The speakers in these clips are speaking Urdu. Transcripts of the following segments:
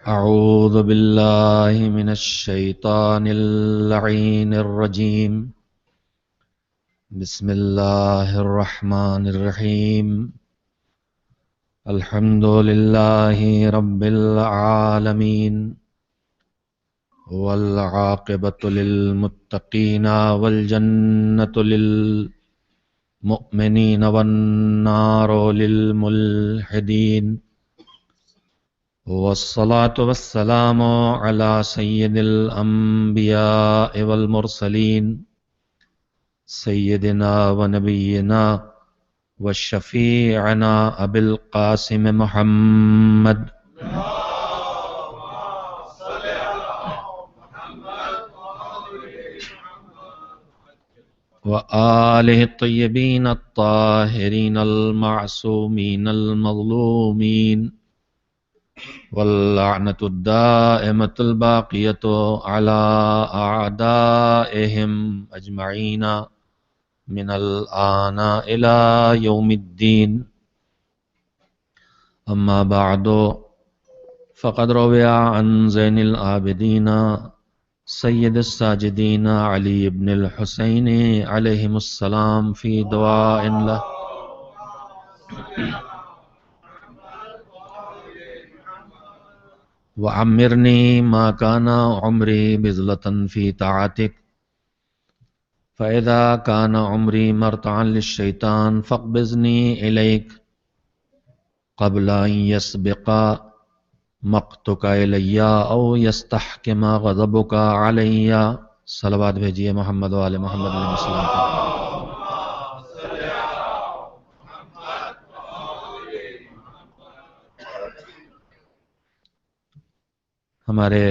أعوذ بالله من الشيطان اللعين الرجيم. بسم الله الرحمن الرحيم. الحمد لله رب العالمين والعاقبة للمتقين والجنة للمؤمنين والنار للملحدين، والصلاة والسلام على سيد الأنبياء والمرسلين سيدنا ونبينا وشفيعنا أبي القاسم محمد وآله الطيبين الطاهرين المعصومين المظلومين، واللعنة الدائمة الباقية على أعدائهم أجمعين من الآن إلى يوم الدين. أما بعد، فقد روي عن زين العابدين سيد الساجدين علي بن الحسين عليهم السلام في دعاء له: وعمرني ما كان عمري بذلة في طاعتك، فإذا كان عمري مرتعا للشيطان فاقبضني إليك قبل أن يسبق مقتك إلي أو يستحكم غضبك علي. صلوات بھیجیے محمد و آل محمد علیہ السلام پر. ہمارے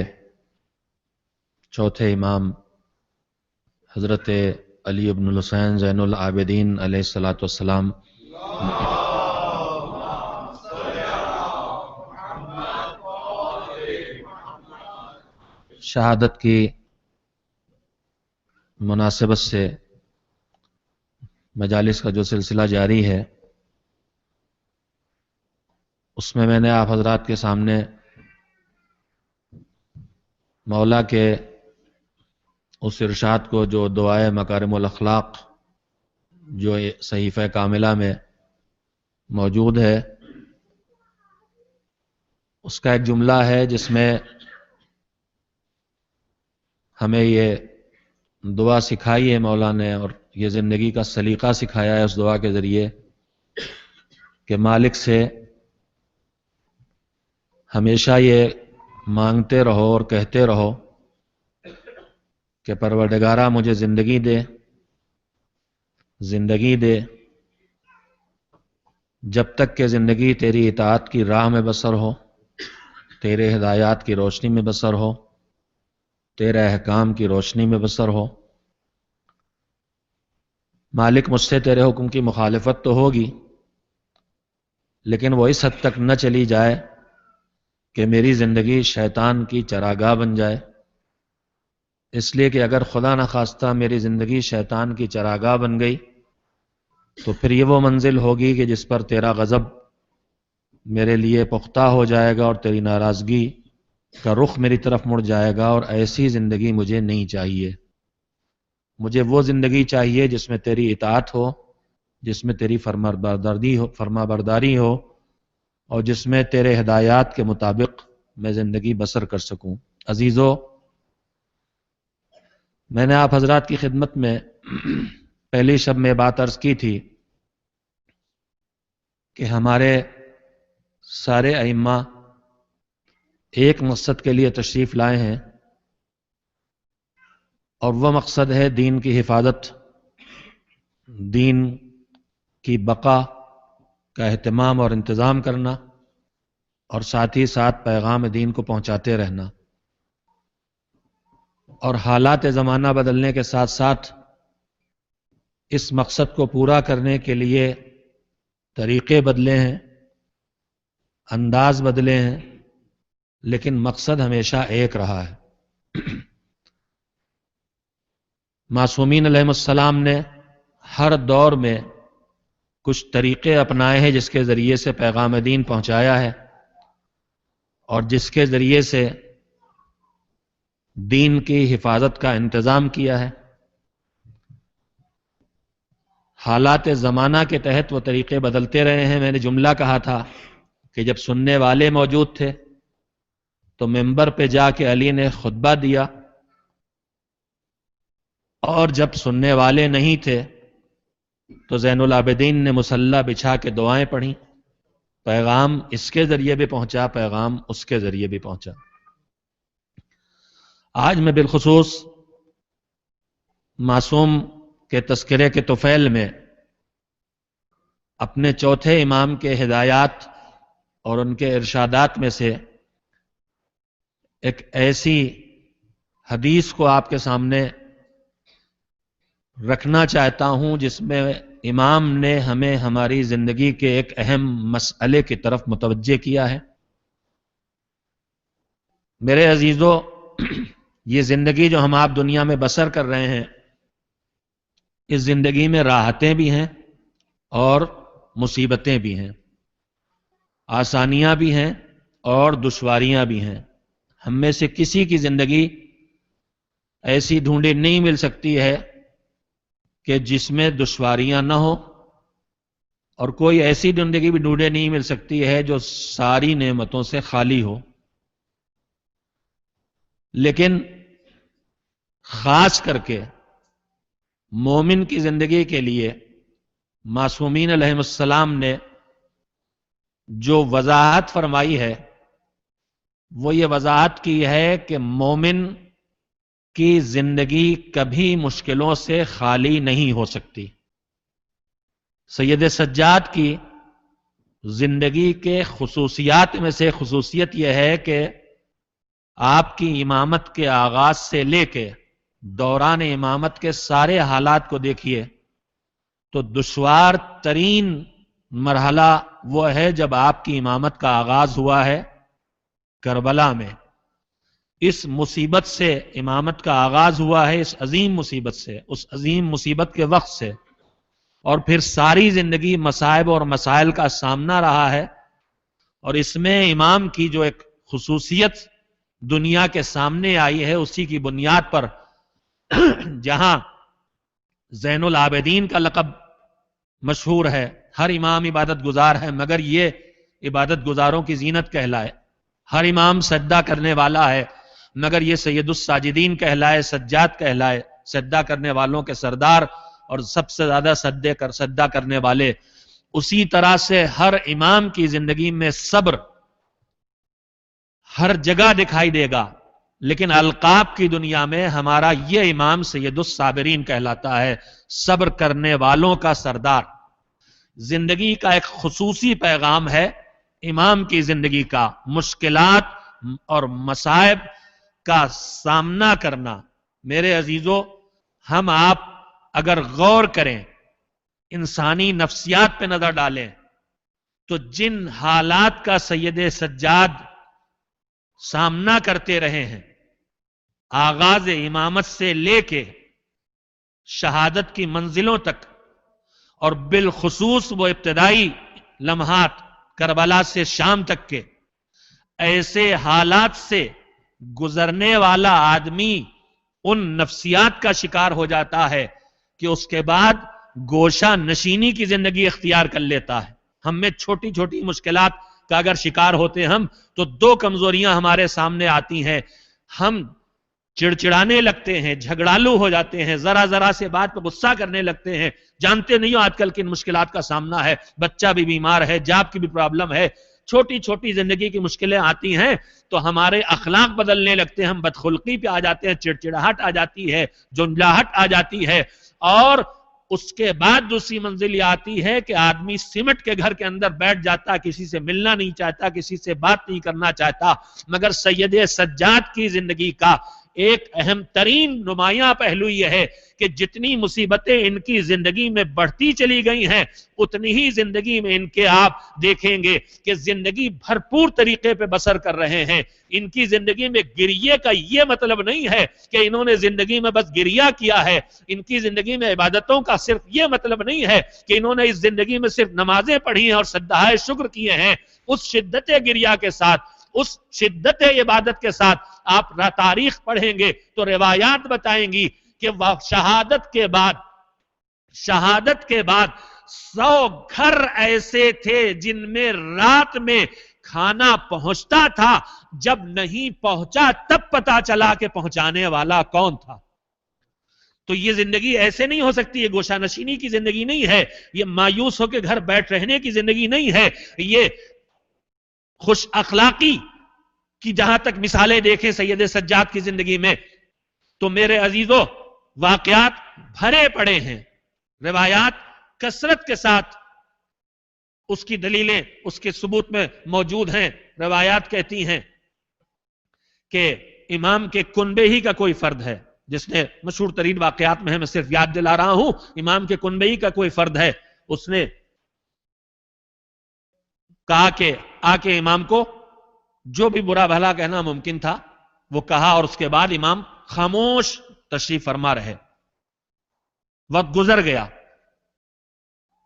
چوتھے امام حضرت علی بن الحسین زین العابدین علیہ الصلاۃ والسلام شہادت کی مناسبت سے مجالس کا جو سلسلہ جاری ہے، اس میں نے آپ حضرات کے سامنے مولا کے اس ارشاد کو جو دعائے مکارم الاخلاق جو صحیفہ کاملہ میں موجود ہے، اس کا ایک جملہ ہے جس میں ہمیں یہ دعا سکھائی ہے مولا نے، اور یہ زندگی کا سلیقہ سکھایا ہے اس دعا کے ذریعے کہ مالک سے ہمیشہ یہ مانگتے رہو اور کہتے رہو کہ پروردگارہ مجھے زندگی دے، زندگی دے، جب تک کہ زندگی تیری اطاعت کی راہ میں بسر ہو، تیرے ہدایات کی روشنی میں بسر ہو، تیرے احکام کی روشنی میں بسر ہو. مالک مجھ سے تیرے حکم کی مخالفت تو ہوگی، لیکن وہ اس حد تک نہ چلی جائے کہ میری زندگی شیطان کی چراگاہ بن جائے. اس لیے کہ اگر خدا نخواستہ میری زندگی شیطان کی چراگاہ بن گئی تو پھر یہ وہ منزل ہوگی کہ جس پر تیرا غضب میرے لیے پختہ ہو جائے گا اور تیری ناراضگی کا رخ میری طرف مڑ جائے گا، اور ایسی زندگی مجھے نہیں چاہیے. مجھے وہ زندگی چاہیے جس میں تیری اطاعت ہو، جس میں تیری فرما برداری ہو، اور جس میں تیرے ہدایات کے مطابق میں زندگی بسر کر سکوں. عزیزو، میں نے آپ حضرات کی خدمت میں پہلی شب میں بات عرض کی تھی کہ ہمارے سارے ائمہ ایک مقصد کے لیے تشریف لائے ہیں، اور وہ مقصد ہے دین کی حفاظت، دین کی بقا کا اہتمام اور انتظام کرنا، اور ساتھ ہی ساتھ پیغام دین کو پہنچاتے رہنا. اور حالات زمانہ بدلنے کے ساتھ ساتھ اس مقصد کو پورا کرنے کے لیے طریقے بدلے ہیں، انداز بدلے ہیں، لیکن مقصد ہمیشہ ایک رہا ہے. معصومین علیہ السلام نے ہر دور میں کچھ طریقے اپنائے ہیں جس کے ذریعے سے پیغام دین پہنچایا ہے، اور جس کے ذریعے سے دین کی حفاظت کا انتظام کیا ہے۔ حالات زمانہ کے تحت وہ طریقے بدلتے رہے ہیں۔ میں نے جملہ کہا تھا کہ جب سننے والے موجود تھے تو منبر پہ جا کے علی نے خطبہ دیا، اور جب سننے والے نہیں تھے تو زین العابدین نے مصلی بچھا کے دعائیں پڑھیں۔ پیغام اس کے ذریعے بھی پہنچا، پیغام اس کے ذریعے بھی پہنچا۔ آج میں بالخصوص معصوم کے تذکرے کے طفیل میں اپنے چوتھے امام کے ہدایات اور ان کے ارشادات میں سے ایک ایسی حدیث کو آپ کے سامنے رکھنا چاہتا ہوں جس میں امام نے ہمیں ہماری زندگی کے ایک اہم مسئلے کی طرف متوجہ کیا ہے۔ میرے عزیزو، یہ زندگی جو ہم آپ دنیا میں بسر کر رہے ہیں، اس زندگی میں راحتیں بھی ہیں اور مصیبتیں بھی ہیں، آسانیاں بھی ہیں اور دشواریاں بھی ہیں۔ ہم میں سے کسی کی زندگی ایسی ڈھونڈی نہیں مل سکتی ہے کہ جس میں دشواریاں نہ ہو، اور کوئی ایسی زندگی بھی ڈھونڈے نہیں مل سکتی ہے جو ساری نعمتوں سے خالی ہو۔ لیکن خاص کر کے مومن کی زندگی کے لیے معصومین علیہم السلام نے جو وضاحت فرمائی ہے وہ یہ وضاحت کی ہے کہ مومن کی زندگی کبھی مشکلوں سے خالی نہیں ہو سکتی۔ سید سجاد کی زندگی کے خصوصیات میں سے خصوصیت یہ ہے کہ آپ کی امامت کے آغاز سے لے کے دوران امامت کے سارے حالات کو دیکھیے تو دشوار ترین مرحلہ وہ ہے جب آپ کی امامت کا آغاز ہوا ہے کربلا میں۔ اس مصیبت سے امامت کا آغاز ہوا ہے، اس عظیم مصیبت سے، اس عظیم مصیبت کے وقت سے، اور پھر ساری زندگی مصائب اور مسائل کا سامنا رہا ہے۔ اور اس میں امام کی جو ایک خصوصیت دنیا کے سامنے آئی ہے، اسی کی بنیاد پر جہاں زین العابدین کا لقب مشہور ہے، ہر امام عبادت گزار ہے مگر یہ عبادت گزاروں کی زینت کہلائے، ہر امام سجدہ کرنے والا ہے مگر یہ سید الساجدین کہلائے، سجاد کہلائے، سجدہ کرنے والوں کے سردار اور سب سے زیادہ سجدہ کرنے والے۔ اسی طرح سے ہر امام کی زندگی میں صبر ہر جگہ دکھائی دے گا، لیکن القاب کی دنیا میں ہمارا یہ امام سید الصابرین کہلاتا ہے، صبر کرنے والوں کا سردار۔ زندگی کا ایک خصوصی پیغام ہے امام کی زندگی کا، مشکلات اور مصائب کا سامنا کرنا۔ میرے عزیزو، ہم آپ اگر غور کریں، انسانی نفسیات پہ نظر ڈالیں، تو جن حالات کا سید سجاد سامنا کرتے رہے ہیں، آغاز امامت سے لے کے شہادت کی منزلوں تک، اور بالخصوص وہ ابتدائی لمحات کربلا سے شام تک کے، ایسے حالات سے گزرنے والا آدمی ان نفسیات کا شکار ہو جاتا ہے کہ اس کے بعد گوشہ نشینی کی زندگی اختیار کر لیتا ہے۔ ہم میں چھوٹی چھوٹی مشکلات کا اگر شکار ہوتے ہم تو دو کمزوریاں ہمارے سامنے آتی ہیں، ہم چڑچڑانے لگتے ہیں، جھگڑالو ہو جاتے ہیں، ذرا ذرا سے بات پہ غصہ کرنے لگتے ہیں۔ جانتے نہیں ہو آج کل کن مشکلات کا سامنا ہے، بچہ بھی بیمار ہے، جاب کی بھی پرابلم ہے، چھوٹی چھوٹی زندگی کی مشکلیں آتی ہیں تو ہمارے اخلاق بدلنے لگتے ہیں، ہم بدخلقی پہ آ جاتے ہیں، چڑچڑاہٹ آ جاتی ہے، جنجلاہٹ آ جاتی ہے، اور اس کے بعد دوسری منزل یہ آتی ہے کہ آدمی سمٹ کے گھر کے اندر بیٹھ جاتا، کسی سے ملنا نہیں چاہتا، کسی سے بات نہیں کرنا چاہتا۔ مگر سید سجاد کی زندگی کا ایک اہم ترین نمایاں پہلو یہ ہے کہ جتنی مصیبتیں ان کی زندگی میں بڑھتی چلی گئی ہیں، اتنی ہی زندگی میں ان کے آپ دیکھیں گے کہ زندگی بھرپور طریقے پہ بسر کر رہے ہیں۔ ان کی زندگی میں گریے کا یہ مطلب نہیں ہے کہ انہوں نے زندگی میں بس گریہ کیا ہے، ان کی زندگی میں عبادتوں کا صرف یہ مطلب نہیں ہے کہ انہوں نے اس زندگی میں صرف نمازیں پڑھی ہیں اور سجدہ شکر کیے ہیں۔ اس شدت گریہ کے ساتھ، اس شدت عبادت کے ساتھ آپ تاریخ پڑھیں گے تو روایات بتائیں گی کہ شہادت کے بعد 100 گھر ایسے تھے جن میں رات میں کھانا پہنچتا تھا، جب نہیں پہنچا تب پتا چلا کہ پہنچانے والا کون تھا۔ تو یہ زندگی ایسے نہیں ہو سکتی، یہ گوشہ نشینی کی زندگی نہیں ہے، یہ مایوس ہو کے گھر بیٹھ رہنے کی زندگی نہیں ہے، یہ خوش اخلاقی کی جہاں تک مثالیں دیکھیں سید سجاد کی زندگی میں تو میرے عزیزوں واقعات بھرے پڑے ہیں، روایات کثرت کے ساتھ اس کی دلیلیں اس کے ثبوت میں موجود ہیں۔ روایات کہتی ہیں کہ امام کے کنبے ہی کا کوئی فرد ہے، جس نے مشہور ترین واقعات میں ہے، میں صرف یاد دلا رہا ہوں، امام کے کنبے ہی کا کوئی فرد ہے، اس نے کہا کہ آ کے امام کو جو بھی برا بھلا کہنا ممکن تھا وہ کہا، اور اس کے بعد امام خاموش تشریف فرما رہے۔ وقت گزر گیا،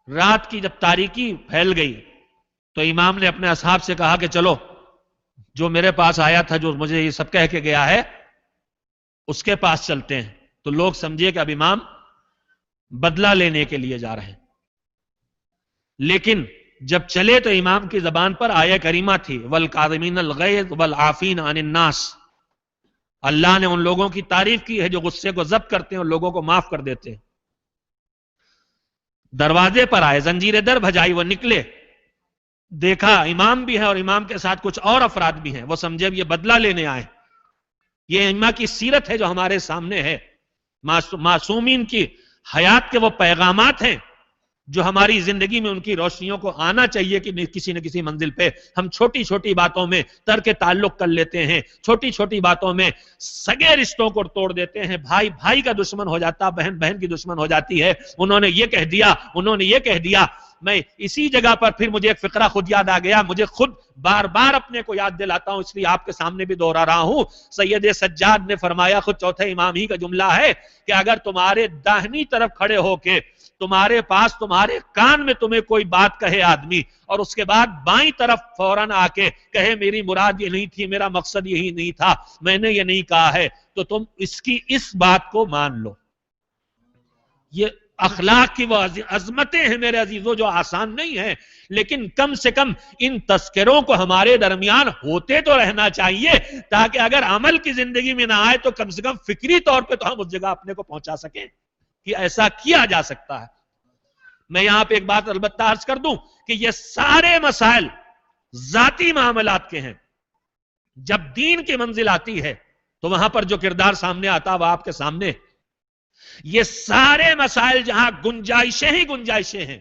رات کی جب تاریکی پھیل گئی تو امام نے اپنے اصحاب سے کہا کہ چلو جو میرے پاس آیا تھا، جو مجھے یہ سب کہہ کے گیا ہے، اس کے پاس چلتے ہیں۔ تو لوگ سمجھے کہ اب امام بدلہ لینے کے لیے جا رہے ہیں، لیکن جب چلے تو امام کی زبان پر آیہ کریمہ تھی وَالْقَاظِمِينَ الْغَيْظَ وَالْعَافِينَ عَنِ النَّاسِ، اللہ نے ان لوگوں کی تعریف کی ہے جو غصے کو ضبط کرتے ہیں اور لوگوں کو معاف کر دیتے ہیں۔ دروازے پر آئے، زنجیر در بھجائی، وہ نکلے، دیکھا امام بھی ہے اور امام کے ساتھ کچھ اور افراد بھی ہیں، وہ سمجھے یہ بدلہ لینے آئے۔ یہ ائمہ کی سیرت ہے جو ہمارے سامنے ہے، معصومین کی حیات کے وہ پیغامات ہیں جو ہماری زندگی میں ان کی روشنیوں کو آنا چاہیے کہ کسی نہ کسی منزل پہ ہم چھوٹی چھوٹی باتوں میں ترک تعلق کر لیتے ہیں، چھوٹی چھوٹی باتوں میں سگے رشتوں کو توڑ دیتے ہیں، بھائی بھائی کا دشمن ہو جاتا، بہن بہن کی دشمن ہو جاتی ہے، انہوں نے یہ کہہ دیا، انہوں نے یہ کہہ دیا۔ میں اسی جگہ پر پھر مجھے ایک فقرہ خود یاد آ گیا، مجھے خود بار بار اپنے کو یاد دلاتا ہوں، اس لیے آپ کے سامنے بھی دوہرا رہا ہوں۔ سید سجاد نے فرمایا، خود چوتھے امام ہی کا جملہ ہے کہ اگر تمہارے داہنی طرف کھڑے ہو کے تمہارے پاس تمہارے کان میں تمہیں کوئی بات کہے آدمی، اور اس کے بعد بائیں طرف فوراً آ کے کہے میری مراد یہ نہیں تھی، میرا مقصد یہی نہیں تھا، میں نے یہ نہیں کہا ہے، تو تم اس بات کو مان لو۔ یہ اخلاق کی وہ عظمتیں ہیں میرے عزیزوں جو آسان نہیں ہیں، لیکن کم سے کم ان تذکروں کو ہمارے درمیان ہوتے تو رہنا چاہیے، تاکہ اگر عمل کی زندگی میں نہ آئے تو کم سے کم فکری طور پہ تو ہم اس جگہ اپنے کو پہنچا سکیں کہ ایسا کیا جا سکتا ہے۔ میں یہاں پہ ایک بات البتہ عرض کر دوں کہ یہ سارے مسائل ذاتی معاملات کے ہیں، جب دین کی منزل آتی ہے تو وہاں پر جو کردار سامنے آتا وہ آپ کے سامنے۔ یہ سارے مسائل جہاں گنجائشیں ہی گنجائشیں ہیں،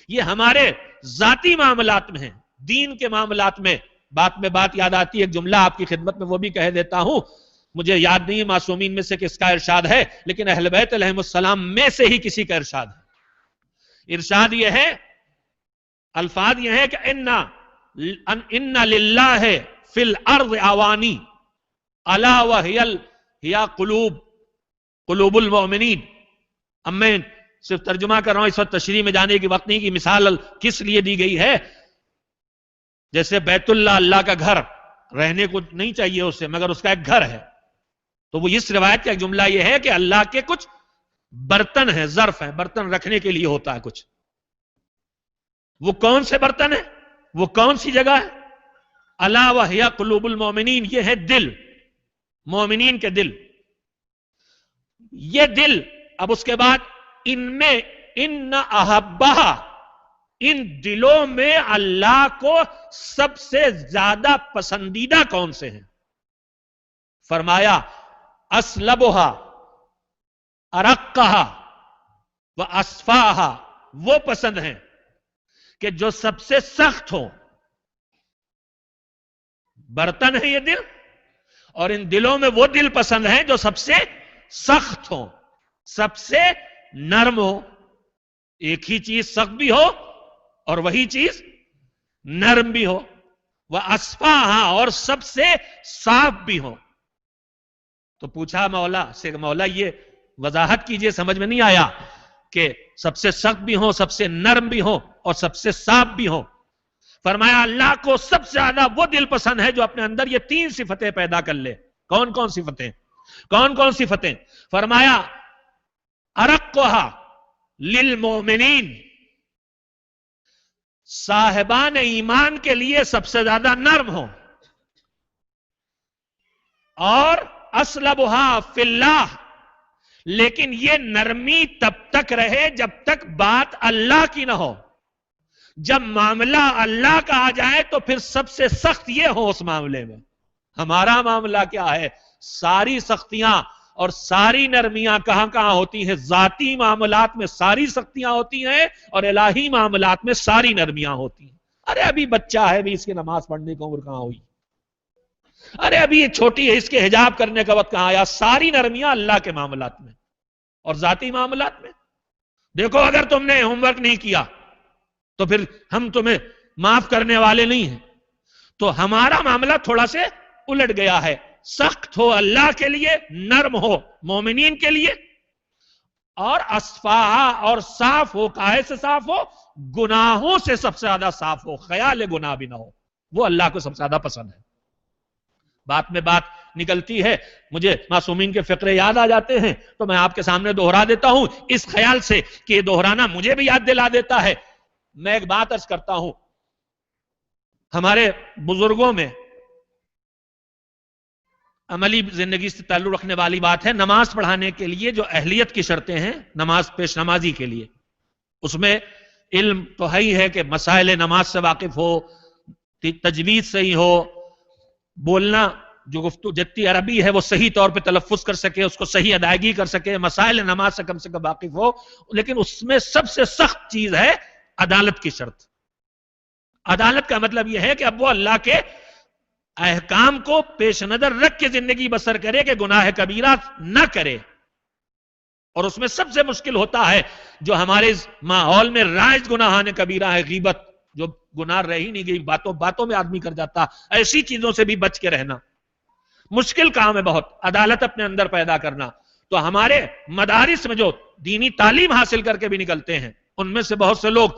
یہ ہمارے ذاتی معاملات میں ہیں۔ دین کے معاملات میں بات یاد آتی ہے، ایک جملہ آپ کی خدمت میں وہ بھی کہہ دیتا ہوں، مجھے یاد نہیں معصومین میں سے کس کا ارشاد ہے، لیکن اہل بیت علیہم السلام میں سے ہی کسی کا ارشاد ہے۔ ارشاد یہ ہے، الفاظ یہ ہے کہ ان للہ فی الارض اوانی الا وہی قلوب المؤمنین۔ اب میں صرف ترجمہ کر رہا ہوں، اس وقت تشریح میں جانے کی وقت نہیں کہ مثال کس لیے دی گئی ہے۔ جیسے بیت اللہ، اللہ کا گھر، رہنے کو نہیں چاہیے اسے مگر اس کا ایک گھر ہے، تو وہ اس روایت کا ایک جملہ یہ ہے کہ اللہ کے کچھ برتن ہیں، ظرف ہیں، برتن رکھنے کے لیے ہوتا ہے کچھ۔ وہ کون سے برتن ہیں، وہ کون سی جگہ ہے؟ الا وہی قلوب المؤمنین، یہ ہے دل، مومنین کے دل۔ یہ دل، اب اس کے بعد ان احبہ، ان دلوں میں اللہ کو سب سے زیادہ پسندیدہ کون سے ہیں؟ فرمایا اسلبھا ارقھا واصفاھا، وہ پسند ہیں کہ جو سب سے سخت ہو۔ برتن ہے یہ دل، اور ان دلوں میں وہ دل پسند ہیں جو سب سے سخت ہو، سب سے نرم ہو۔ ایک ہی چیز سخت بھی ہو اور وہی چیز نرم بھی ہو، واصفاھا، اور سب سے صاف بھی ہو۔ تو پوچھا مولا سے، مولا یہ وضاحت کیجئے، سمجھ میں نہیں آیا کہ سب سے سخت بھی ہو، سب سے نرم بھی ہو اور سب سے صاف بھی ہو۔ فرمایا اللہ کو سب سے زیادہ وہ دل پسند ہے جو اپنے اندر یہ 3 صفتیں پیدا کر لے. کون کون صفتیں؟ کون کون صفتیں؟ فرمایا ارقھا للمؤمنین، صاحبان ایمان کے لیے سب سے زیادہ نرم ہو، اور اسلبھا فی اللہ، لیکن یہ نرمی تب تک رہے جب تک بات اللہ کی نہ ہو. جب معاملہ اللہ کا آ جائے تو پھر سب سے سخت یہ ہو اس معاملے میں. ہمارا معاملہ کیا ہے؟ ساری سختیاں اور ساری نرمیاں کہاں کہاں ہوتی ہیں؟ ذاتی معاملات میں ساری سختیاں ہوتی ہیں اور الہی معاملات میں ساری نرمیاں ہوتی ہیں. ارے ابھی بچہ ہے بھی، اس کی نماز پڑھنے کی عمر کہاں ہوئی؟ ارے ابھی یہ چھوٹی ہے، اس کے حجاب کرنے کا وقت کہاں آیا؟ ساری نرمیاں اللہ کے معاملات میں اور ذاتی معاملات میں. دیکھو اگر تم نے ہوم ورک نہیں کیا تو پھر ہم تمہیں معاف کرنے والے نہیں ہیں. تو ہمارا معاملہ تھوڑا سے الٹ گیا ہے. سخت ہو اللہ کے لیے، نرم ہو مومنین کے لیے، اور اصفاء اور صاف ہو. کاہے سے صاف ہو؟ گناہوں سے سب سے زیادہ صاف ہو، خیال گناہ بھی نہ ہو. وہ اللہ کو سب سے زیادہ پسند ہے. بات میں بات نکلتی ہے، مجھے معصومین کے فقرے یاد آ جاتے ہیں تو میں آپ کے سامنے دوہرا دیتا ہوں اس خیال سے کہ یہ دہرانا مجھے بھی یاد دلا دیتا ہے. میں ایک بات عرض کرتا ہوں، ہمارے بزرگوں میں عملی زندگی سے تعلق رکھنے والی بات ہے، نماز پڑھانے کے لیے جو اہلیت کی شرطیں ہیں نماز پیش نمازی کے لیے، اس میں علم تو ہے ہی ہے کہ مسائل نماز سے واقف ہو، تجوید صحیح ہو، بولنا جو گفتگو جتی عربی ہے وہ صحیح طور پہ تلفظ کر سکے، اس کو صحیح ادائیگی کر سکے، مسائل نماز سے کم واقف ہو. لیکن اس میں سب سے سخت چیز ہے عدالت کی شرط. عدالت کا مطلب یہ ہے کہ اب وہ اللہ کے احکام کو پیش نظر رکھ کے زندگی بسر کرے کہ گناہ کبیرہ نہ کرے. اور اس میں سب سے مشکل ہوتا ہے جو ہمارے ماحول میں رائج گناہان کبیرہ ہے، غیبت، جو گناہ رہ ہی نہیں گئی، باتوں میں آدمی کر جاتا. ایسی چیزوں سے بھی بچ کے رہنا مشکل کام ہے بہت، عدالت اپنے اندر پیدا کرنا. تو ہمارے مدارس میں جو دینی تعلیم حاصل کر کے بھی نکلتے ہیں ان میں سے بہت سے لوگ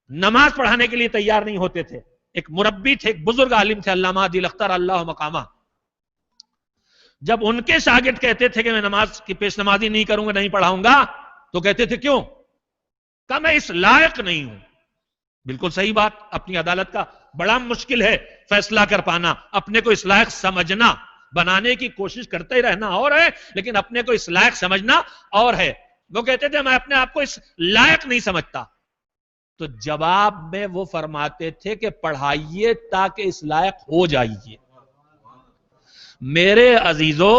نماز پڑھانے کے لیے تیار نہیں ہوتے تھے. ایک مربی تھے، ایک بزرگ عالم تھے، علامہ عادل اختر اللہ مقامہ. جب ان کے شاگرد کہتے تھے کہ میں نماز کی پیش نمازی نہیں کروں گا، نہیں پڑھاؤں گا، تو کہتے تھے کیوں؟ کہ میں اس لائق نہیں ہوں. بالکل صحیح بات. اپنی عدالت کا بڑا مشکل ہے فیصلہ کر پانا. اپنے کو اس لائق سمجھنا، بنانے کی کوشش کرتے ہی رہنا اور ہے، لیکن اپنے کو اس لائق سمجھنا اور ہے. وہ کہتے تھے میں اپنے آپ کو اس لائق نہیں سمجھتا. تو جواب میں وہ فرماتے تھے کہ پڑھائیے تاکہ اس لائق ہو جائیے. میرے عزیزوں،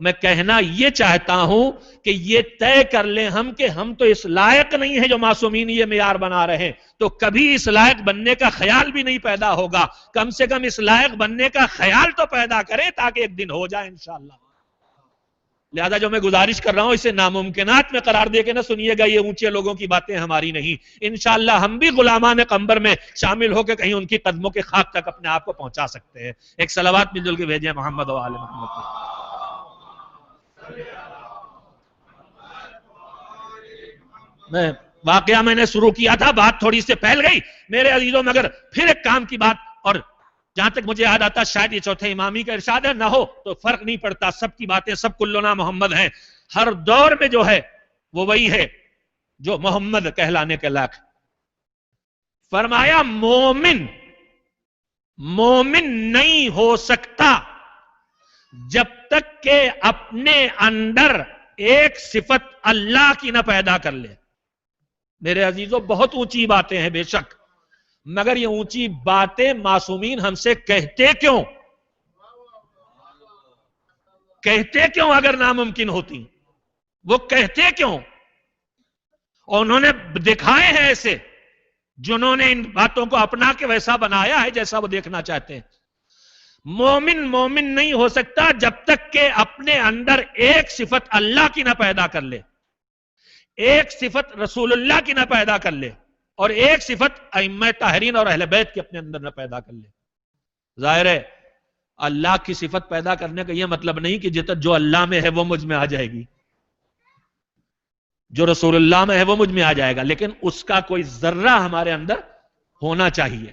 میں کہنا یہ چاہتا ہوں کہ یہ طے کر لیں ہم کہ ہم تو اس لائق نہیں ہیں جو معصومین یہ معیار بنا رہے ہیں، تو کبھی اس لائق بننے کا خیال بھی نہیں پیدا ہوگا. کم سے کم اس لائق بننے کا خیال تو پیدا کریں تاکہ ایک دن ہو جائے انشاءاللہ. لہذا جو میں گزارش کر رہا ہوں اسے ناممکنات میں قرار دے کے نہ سنیے گا، یہ اونچے لوگوں کی باتیں ہماری نہیں. انشاءاللہ ہم بھی غلامان قنبر میں شامل ہو کے کہیں ان کی قدموں کے خاک تک اپنے آپ کو پہنچا سکتے ہیں. ایک صلوات مل جل کے بھیجیں محمد و آل محمد. واقعہ میں نے شروع کیا تھا، بات تھوڑی سے پھیل گئی میرے عزیزوں. مگر پھر ایک کام کی بات، اور جہاں تک مجھے یاد آتا شاید یہ چوتھے امامی کا ارشاد ہے، نہ ہو تو فرق نہیں پڑتا، سب کی باتیں سب کلنا محمد ہیں. ہر دور میں جو ہے وہ وہی ہے جو محمد کہلانے کے لائق. فرمایا مومن نہیں ہو سکتا جب تک کہ اپنے اندر ایک صفت اللہ کی نہ پیدا کر لے. میرے عزیزوں بہت اونچی باتیں ہیں بے شک، مگر یہ اونچی باتیں معصومین ہم سے کہتے کیوں؟ کہتے کیوں اگر ناممکن ہوتی؟ وہ کہتے کیوں؟ اور انہوں نے دکھائے ہیں ایسے جنہوں نے ان باتوں کو اپنا کے ویسا بنایا ہے جیسا وہ دیکھنا چاہتے ہیں. مومن نہیں ہو سکتا جب تک کہ اپنے اندر ایک صفت اللہ کی نہ پیدا کر لے، ایک صفت رسول اللہ کی نہ پیدا کر لے، اور ایک صفت ائمہ طاہرین اور اہل بیت کے اپنے اندر نہ پیدا کر لے. ظاہر ہے اللہ کی صفت پیدا کرنے کا یہ مطلب نہیں کہ جو اللہ میں ہے وہ مجھ میں آ جائے گی، جو رسول اللہ میں ہے وہ مجھ میں آ جائے گا، لیکن اس کا کوئی ذرہ ہمارے اندر ہونا چاہیے.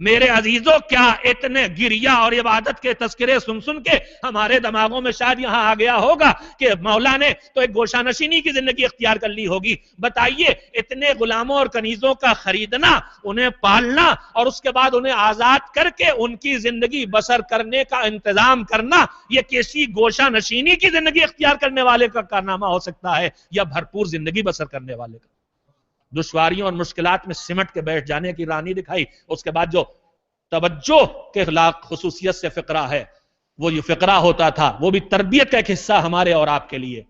میرے عزیزوں، کیا اتنے گریا اور عبادت کے تذکرے سن سن کے ہمارے دماغوں میں شاید یہاں آ گیا ہوگا کہ مولا نے تو ایک گوشہ نشینی کی زندگی اختیار کر لی ہوگی؟ بتائیے، اتنے غلاموں اور کنیزوں کا خریدنا، انہیں پالنا اور اس کے بعد انہیں آزاد کر کے ان کی زندگی بسر کرنے کا انتظام کرنا، یہ کسی گوشہ نشینی کی زندگی اختیار کرنے والے کا کارنامہ ہو سکتا ہے یا بھرپور زندگی بسر کرنے والے کا؟ دشواریوں اور مشکلات میں سمٹ کے بیٹھ جانے کی رانی دکھائی، اس کے بعد جو توجہ کے اخلاق خصوصیت سے فقرہ ہے وہ یہ فقرہ ہوتا تھا، وہ بھی تربیت کا ایک حصہ ہمارے اور آپ کے لیے۔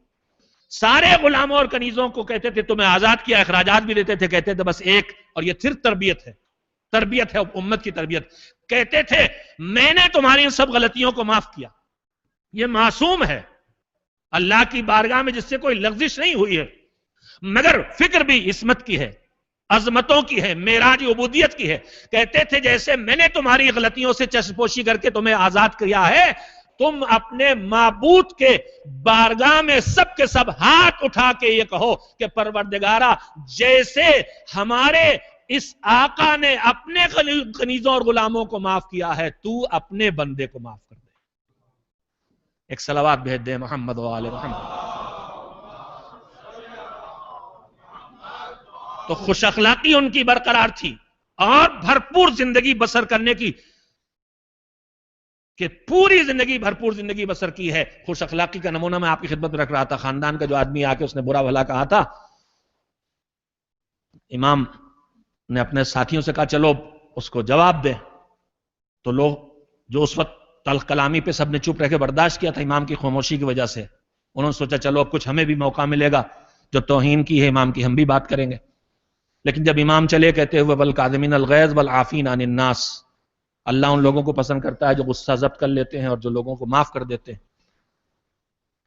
سارے غلاموں اور کنیزوں کو کہتے تھے تمہیں آزاد کیا، اخراجات بھی دیتے تھے، کہتے تھے بس ایک، اور یہ پھر تربیت ہے امت کی تربیت، کہتے تھے میں نے تمہاری سب غلطیوں کو معاف کیا، یہ معصوم ہے اللہ کی بارگاہ میں جس سے کوئی لغزش نہیں ہوئی ہے، مگر فکر بھی عصمت کی ہے، عظمتوں کی ہے، معراج عبودیت کی ہے۔ کہتے تھے جیسے میں نے تمہاری غلطیوں سے چشم پوشی کر کے تمہیں آزاد کیا ہے، تم اپنے معبود کے بارگاہ میں سب کے سب ہاتھ اٹھا کے یہ کہو کہ پروردگارہ، جیسے ہمارے اس آقا نے اپنے کنیزوں اور غلاموں کو معاف کیا ہے، تو اپنے بندے کو معاف کر دے۔ ایک صلوات بھیج دے محمد و آل محمد۔ تو خوش اخلاقی ان کی برقرار تھی اور بھرپور زندگی بسر کرنے کی، کہ پوری زندگی بھرپور زندگی بسر کی ہے۔ خوش اخلاقی کا نمونہ میں آپ کی خدمت میں رکھ رہا تھا، خاندان کا جو آدمی آ کے اس نے برا بھلا کہا تھا، امام نے اپنے ساتھیوں سے کہا چلو اس کو جواب دیں، تو لوگ جو اس وقت تلخ کلامی پہ سب نے چپ رہ کے برداشت کیا تھا امام کی خاموشی کی وجہ سے، انہوں نے سوچا چلو اب کچھ ہمیں بھی موقع ملے گا، جو توہین کی ہے امام کی ہم بھی بات کریں گے۔ لیکن جب امام چلے کہتے ہوئے والکاظمین الغیظ والعافین عن الناس، اللہ ان لوگوں کو پسند کرتا ہے جو غصہ ضبط کر لیتے ہیں اور جو لوگوں کو معاف کر دیتے ہیں،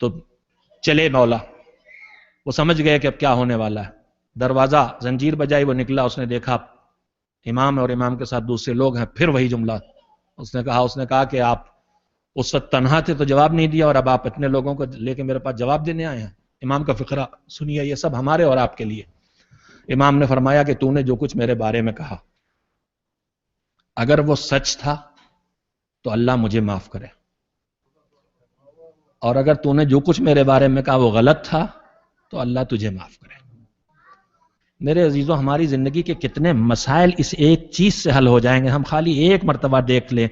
تو چلے مولا، وہ سمجھ گئے کہ اب کیا ہونے والا ہے۔ دروازہ زنجیر بجائی، وہ نکلا، اس نے دیکھا امام اور امام کے ساتھ دوسرے لوگ ہیں، پھر وہی جملہ اس نے کہا کہ آپ اس وقت تنہا تھے تو جواب نہیں دیا اور اب آپ اتنے لوگوں کو لے کے میرے پاس جواب دینے آئے ہیں۔ امام کا فقرہ سنیے، یہ سب ہمارے اور آپ کے لیے۔ امام نے فرمایا کہ تو نے جو کچھ میرے بارے میں کہا اگر وہ سچ تھا تو اللہ مجھے معاف کرے، اور اگر تو نے جو کچھ میرے بارے میں کہا وہ غلط تھا تو اللہ تجھے معاف کرے۔ میرے عزیزوں، ہماری زندگی کے کتنے مسائل اس ایک چیز سے حل ہو جائیں گے۔ ہم خالی ایک مرتبہ دیکھ لیں،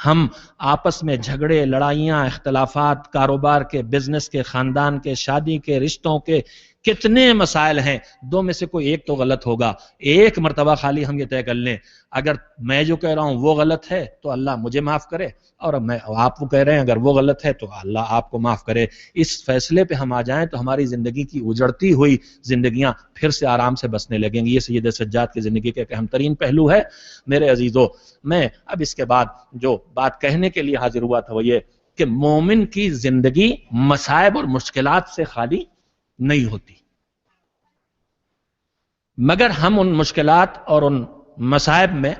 ہم آپس میں جھگڑے، لڑائیاں، اختلافات، کاروبار کے، بزنس کے، خاندان کے، شادی کے، رشتوں کے، کتنے مسائل ہیں، دو میں سے کوئی ایک تو غلط ہوگا۔ ایک مرتبہ خالی ہم یہ طے کر لیں اگر میں جو کہہ رہا ہوں وہ غلط ہے تو اللہ مجھے معاف کرے، اور آپ وہ کہہ رہے ہیں اگر وہ غلط ہے تو اللہ آپ کو معاف کرے۔ اس فیصلے پہ ہم آ جائیں تو ہماری زندگی کی اجڑتی ہوئی زندگیاں پھر سے آرام سے بسنے لگیں گی۔ یہ سید سجاد کی زندگی کا ایک اہم ترین پہلو ہے۔ میرے عزیزوں، میں اب اس کے بعد جو بات کہنے کے لیے حاضر ہوا تھا وہ یہ کہ مومن کی زندگی مصائب اور مشکلات سے خالی نہیں ہوتی، مگر ہم ان مشکلات اور ان مصائب میں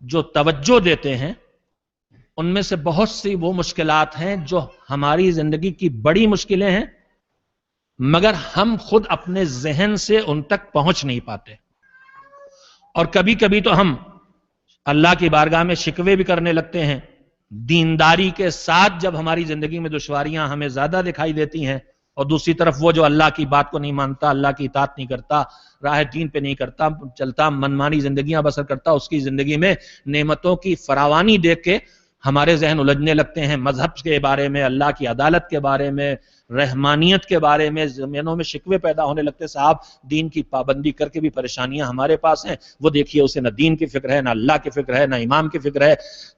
جو توجہ دیتے ہیں ان میں سے بہت سی وہ مشکلات ہیں جو ہماری زندگی کی بڑی مشکلیں ہیں، مگر ہم خود اپنے ذہن سے ان تک پہنچ نہیں پاتے، اور کبھی کبھی تو ہم اللہ کی بارگاہ میں شکوے بھی کرنے لگتے ہیں۔ دینداری کے ساتھ جب ہماری زندگی میں دشواریاں ہمیں زیادہ دکھائی دیتی ہیں، اور دوسری طرف وہ جو اللہ کی بات کو نہیں مانتا، اللہ کی اطاعت نہیں کرتا، راہ دین پہ نہیں کرتا، چلتا منمانی زندگیاں بسر کرتا، اس کی زندگی میں نعمتوں کی فراوانی دیکھ کے ہمارے ذہن الجھنے لگتے ہیں، مذہب کے بارے میں، اللہ کی عدالت کے بارے میں، رحمانیت کے بارے میں زمینوں میں شکوے پیدا ہونے لگتے۔ صاحب دین کی پابندی کر کے بھی پریشانیاں ہمارے پاس ہیں، وہ دیکھیے اسے نہ دین کی فکر ہے، نہ اللہ کی فکر ہے، نہ امام کی فکر ہے،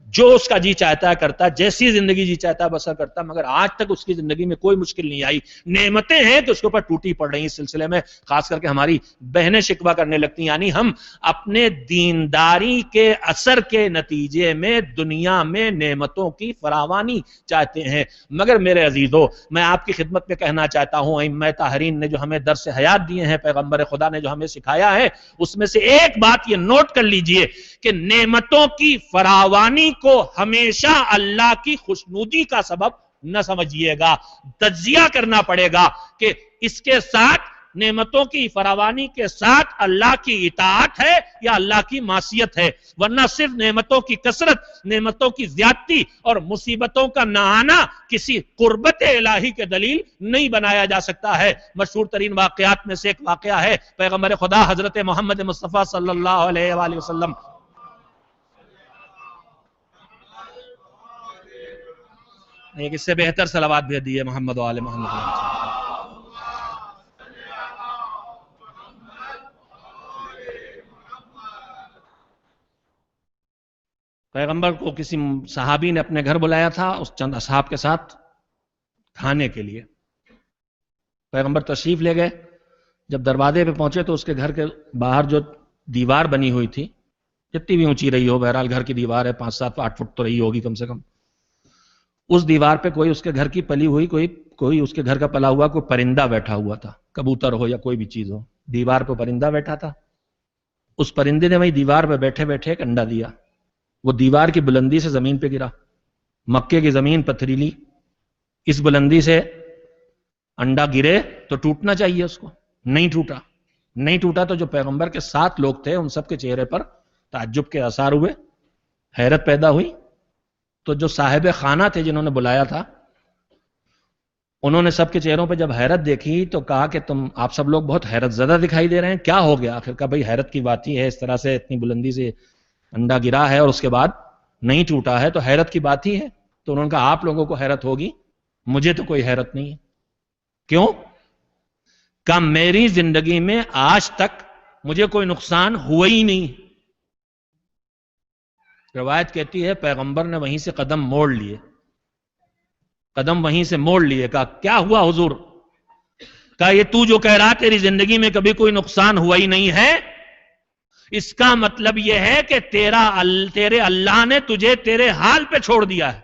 جو اس کا جی چاہتا ہے کرتا ہے، جیسی زندگی جی چاہتا ہے بسر کرتا ہے، مگر آج تک اس کی زندگی میں کوئی مشکل نہیں آئی۔ نعمتیں ہیں کہ اس کے اوپر ٹوٹی پڑ رہی ہیں۔ اس سلسلے میں خاص کر کے ہماری بہنیں شکوہ کرنے لگتی ہیں، یعنی ہم اپنے دینداری کے اثر کے نتیجے میں دنیا میں نعمتوں کی فراوانی چاہتے ہیں۔ مگر میرے عزیزوں، میں آپ کی خدمت میں کہنا چاہتا ہوں، ائمہ طاہرین نے جو ہمیں درس حیات دیے ہیں، پیغمبر خدا نے جو ہمیں سکھایا ہے، اس میں سے ایک بات یہ نوٹ کر لیجئے کہ نعمتوں کی فراوانی کو ہمیشہ اللہ کی خوشنودی کا سبب نہ سمجھیے گا۔ تجزیہ کرنا پڑے گا کہ اس کے ساتھ نعمتوں کی فراوانی کے ساتھ اللہ کی اطاعت ہے یا اللہ کی معصیت ہے، ورنہ صرف نعمتوں کی کثرت، نعمتوں کی زیادتی اور مصیبتوں کا نہ آنا کسی قربت الہی کے دلیل نہیں بنایا جا سکتا ہے۔ مشہور ترین واقعات میں سے ایک واقعہ ہے پیغمبر خدا حضرت محمد مصطفیٰ صلی اللہ علیہ وآلہ وسلم ایک اس سے بہتر صلوات بھیج دیئے محمد و آل محمد۔ پیغمبر کو کسی صحابی نے اپنے گھر بلایا تھا اس چند اصحاب کے ساتھ کھانے کے لیے۔ پیغمبر تشریف لے گئے، جب دروازے پہ پہنچے تو اس کے گھر کے باہر جو دیوار بنی ہوئی تھی، جتنی بھی اونچی رہی ہو، بہرحال گھر کی دیوار ہے 5 7 8 فٹ تو رہی ہوگی کم سے کم، اس دیوار پہ کوئی اس کے گھر کی پلی ہوئی کوئی اس کے گھر کا پلا ہوا کوئی پرندہ بیٹھا ہوا تھا، کبوتر ہو یا کوئی بھی چیز ہو، دیوار پہ پرندہ بیٹھا تھا۔ اس پرندے نے وہی دیوار پہ بیٹھے بیٹھے ایک انڈا دیا، وہ دیوار کی بلندی سے زمین پہ گرا، مکے کی زمین پتھریلی، اس بلندی سے انڈا گرے تو ٹوٹنا چاہیے، اس کو نہیں ٹوٹا تو جو پیغمبر کے 7 لوگ تھے ان سب کے چہرے پر تعجب کے آثار ہوئے، حیرت پیدا ہوئی۔ تو جو صاحب خانہ تھے جنہوں نے بلایا تھا، انہوں نے سب کے چہروں پہ جب حیرت دیکھی تو کہا کہ آپ سب لوگ بہت حیرت زدہ دکھائی دے رہے ہیں، کیا ہو گیا؟ آخر کہا بھئی حیرت کی بات ہی ہے، اس طرح سے اتنی بلندی سے انڈا گرا ہے اور اس کے بعد نہیں ٹوٹا ہے تو حیرت کی بات ہی ہے۔ تو انہوں نے کہا آپ لوگوں کو حیرت ہوگی، مجھے تو کوئی حیرت نہیں ہے۔ کیوں؟ کہ میری زندگی میں آج تک مجھے کوئی نقصان ہوا ہی نہیں۔ روایت کہتی ہے پیغمبر نے وہیں سے قدم موڑ لیے، کہا کیا ہوا حضور؟ کہا یہ تو جو کہہ رہا تیری زندگی میں کبھی کوئی نقصان ہوا ہی نہیں ہے، اس کا مطلب یہ ہے کہ تیرے اللہ نے تجھے تیرے حال پہ چھوڑ دیا ہے،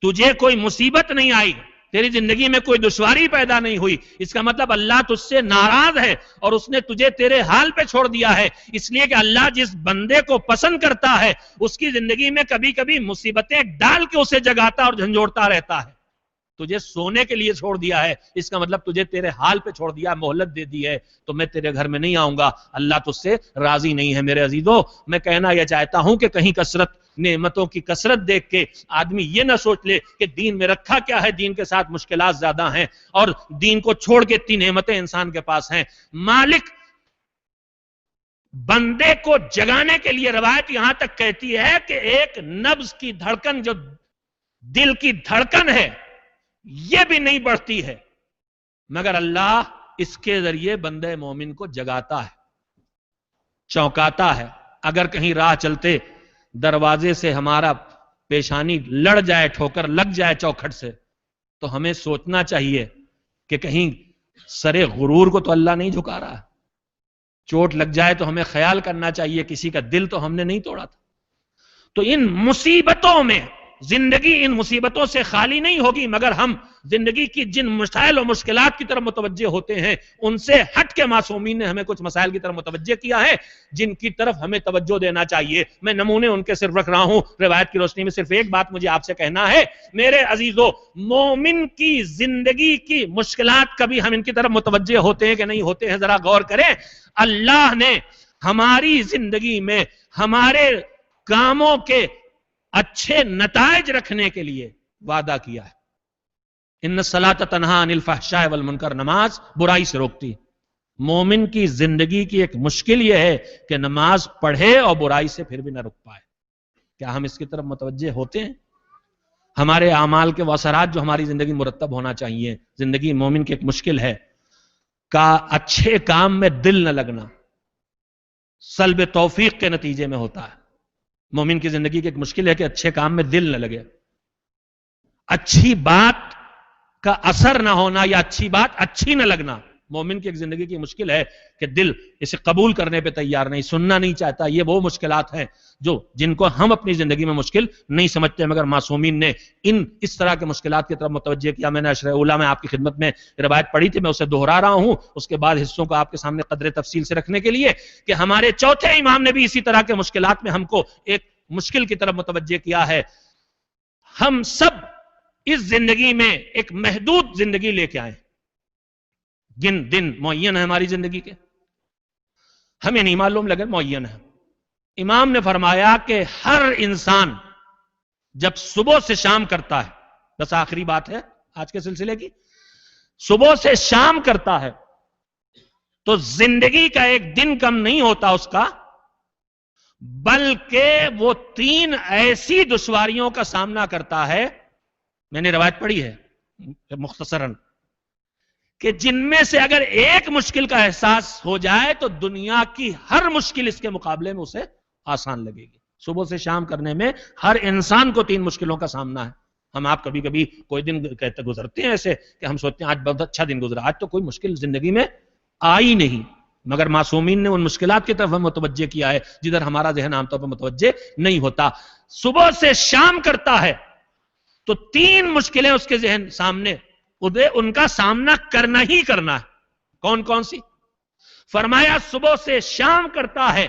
تجھے کوئی مصیبت نہیں آئی، تیری زندگی میں کوئی دشواری پیدا نہیں ہوئی، اس کا مطلب اللہ تجھ سے ناراض ہے اور اس نے تجھے تیرے حال پہ چھوڑ دیا ہے۔ اس لیے کہ اللہ جس بندے کو پسند کرتا ہے اس کی زندگی میں کبھی کبھی مصیبتیں ڈال کے اسے جگاتا اور جھنجھوڑتا رہتا ہے۔ تجھے سونے کے لیے چھوڑ دیا ہے، اس کا مطلب تجھے تیرے حال پہ چھوڑ دیا، مہلت دے دی ہے، تو میں تیرے گھر میں نہیں آؤں گا، اللہ تجھ سے راضی نہیں ہے۔ میرے عزیزو، میں کہنا یہ چاہتا ہوں کہ کہیں نعمتوں کی کثرت دیکھ کے آدمی یہ نہ سوچ لے کہ دین میں رکھا کیا ہے، دین کے ساتھ مشکلات زیادہ ہیں اور دین کو چھوڑ کے اتنی نعمتیں انسان کے پاس ہیں۔ مالک بندے کو جگانے کے لیے، روایت یہاں تک کہتی ہے کہ ایک نبض کی دھڑکن، جو دل کی دھڑکن ہے، یہ بھی نہیں بڑھتی ہے مگر اللہ اس کے ذریعے بندے مومن کو جگاتا ہے، چونکاتا ہے۔ اگر کہیں راہ چلتے دروازے سے ہمارا پیشانی لڑ جائے، ٹھوکر لگ جائے چوکھٹ سے، تو ہمیں سوچنا چاہیے کہ کہیں سرے غرور کو تو اللہ نہیں جھکا رہا ہے۔ چوٹ لگ جائے تو ہمیں خیال کرنا چاہیے کسی کا دل تو ہم نے نہیں توڑا تھا۔ تو ان مصیبتوں میں، زندگی ان مصیبتوں سے خالی نہیں ہوگی مگر ہم زندگی کی جن مسائل و مشکلات کی طرف متوجہ ہوتے ہیں ان سے ہٹ کے معصومین نے ہمیں کچھ مسائل کی طرف متوجہ کیا ہے جن کی طرف ہمیں توجہ دینا چاہیے۔ میں نمونے ان کے صرف رکھ رہا ہوں، روایت کی روشنی میں صرف ایک بات مجھے آپ سے کہنا ہے، میرے عزیزو، مومن کی زندگی کی مشکلات کبھی ہم ان کی طرف متوجہ ہوتے ہیں کہ نہیں ہوتے ہیں؟ ذرا غور کریں۔ اللہ نے ہماری زندگی میں ہمارے کاموں کے اچھے نتائج رکھنے کے لیے وعدہ کیا ہے۔ ان الصلاۃ تنہی عن الفحشاء والمنکر، نماز برائی سے روکتی ہے۔ مومن کی زندگی کی ایک مشکل یہ ہے کہ نماز پڑھے اور برائی سے پھر بھی نہ رک پائے۔ کیا ہم اس کی طرف متوجہ ہوتے ہیں؟ ہمارے اعمال کے اثرات جو ہماری زندگی مرتب ہونا چاہیے، زندگی مومن کی ایک مشکل ہے کہ اچھے کام میں دل نہ لگنا سلب توفیق کے نتیجے میں ہوتا ہے۔ مومن کی زندگی کی ایک مشکل ہے کہ اچھے کام میں دل نہ لگے، اچھی بات کا اثر نہ ہونا یا اچھی بات اچھی نہ لگنا مومن کی ایک زندگی کی مشکل ہے کہ دل اسے قبول کرنے پہ تیار نہیں، سننا نہیں چاہتا۔ یہ وہ مشکلات ہیں جن کو ہم اپنی زندگی میں مشکل نہیں سمجھتے مگر معصومین نے اس طرح کے مشکلات کی طرف متوجہ کیا۔ میں نے عشرہ اولیٰ میں آپ کی خدمت میں روایت پڑھی تھی، میں اسے دہرا رہا ہوں اس کے بعد حصوں کو آپ کے سامنے قدر تفصیل سے رکھنے کے لیے کہ ہمارے چوتھے امام نے بھی اسی طرح کے مشکلات میں ہم کو ایک مشکل کی طرف متوجہ کیا ہے۔ ہم سب اس زندگی میں ایک محدود زندگی لے کے آئے، دن معین ہے ہماری زندگی کے، ہمیں نہیں معلوم لیکن معین ہے۔ امام نے فرمایا کہ ہر انسان جب صبح سے شام کرتا ہے، بس آخری بات ہے آج کے سلسلے کی، صبح سے شام کرتا ہے تو زندگی کا ایک دن کم نہیں ہوتا اس کا، بلکہ وہ 3 ایسی دشواریوں کا سامنا کرتا ہے، میں نے روایت پڑھی ہے مختصراً، کہ جن میں سے اگر ایک مشکل کا احساس ہو جائے تو دنیا کی ہر مشکل اس کے مقابلے میں اسے آسان لگے گی۔ صبح سے شام کرنے میں ہر انسان کو 3 مشکلوں کا سامنا ہے۔ ہم آپ کبھی کبھی کوئی دن کہتے گزرتے ہیں ایسے کہ ہم سوچتے ہیں آج بہت اچھا دن گزرا، آج تو کوئی مشکل زندگی میں آئی نہیں، مگر معصومین نے ان مشکلات کی طرف ہم متوجہ کیا ہے جدھر ہمارا ذہن عام طور پر متوجہ نہیں ہوتا۔ صبح سے شام کرتا ہے تو 3 مشکلیں اس کے ذہن سامنے، ان کا سامنا کرنا ہی کرنا ہے۔ کون کون سی؟ فرمایا صبح سے شام کرتا ہے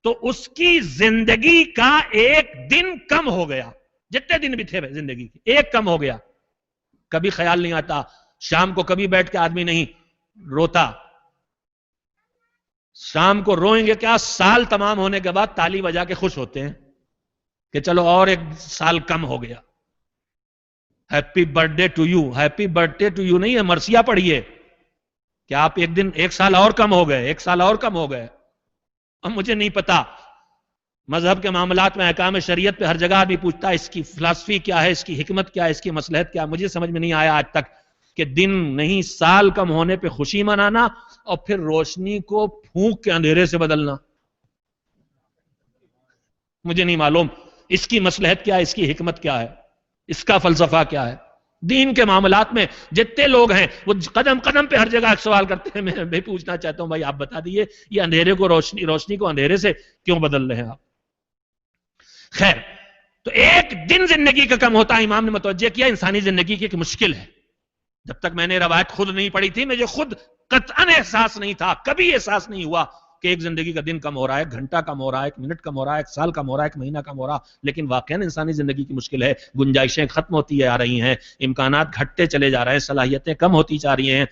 تو اس کی زندگی کا ایک دن کم ہو گیا، جتنے دن بھی تھے زندگی کے ایک کم ہو گیا۔ کبھی خیال نہیں آتا، شام کو کبھی بیٹھ کے آدمی نہیں روتا، شام کو روئیں گے کیا، سال تمام ہونے کے بعد تالی بجا کے خوش ہوتے ہیں کہ چلو اور ایک سال کم ہو گیا۔ Happy birthday to you, happy birthday to you نہیں ہے، مرثیہ پڑھیے کہ آپ ایک سال اور کم ہو گئے، ایک سال اور کم ہو گئے۔ اب مجھے نہیں پتا، مذہب کے معاملات میں احکام شریعت پہ ہر جگہ آدمی پوچھتا ہے اس کی فلسفی کیا ہے، اس کی حکمت کیا ہے، اس کی مصلحت کیا ہے، مجھے سمجھ میں نہیں آیا آج تک کہ دن نہیں سال کم ہونے پہ خوشی منانا اور پھر روشنی کو پھونک کے اندھیرے سے بدلنا۔ مجھے نہیں معلوم اس کی مصلحت کیا ہے، اس کی حکمت کیا ہے، اس کا فلسفہ کیا ہے۔ دین کے معاملات میں جتنے لوگ ہیں وہ قدم قدم پہ ہر جگہ ایک سوال کرتے ہیں، میں بھی پوچھنا چاہتا ہوں بھائی آپ بتا دیئے یہ اندھیرے کو روشنی کو اندھیرے سے کیوں بدل رہے ہیں آپ؟ خیر، تو ایک دن زندگی کا کم ہوتا ہے، امام نے متوجہ کیا انسانی زندگی کی ایک مشکل ہے۔ جب تک میں نے روایت خود نہیں پڑھی تھی، مجھے خود قطعاً احساس نہیں تھا، کبھی احساس نہیں ہوا کہ ایک زندگی کا دن کم ہو رہا ہے، ایک گھنٹہ کم ہو رہا ہے، ایک منٹ کم ہو رہا ہے، ایک سال کم ہو رہا ہے، ایک مہینہ کم ہو رہا، لیکن واقعاً انسانی زندگی کی مشکل ہے، گنجائشیں ختم ہوتی جا رہی ہیں، امکانات گھٹتے چلے جا رہے ہیں، صلاحیتیں کم ہوتی جا رہی ہیں،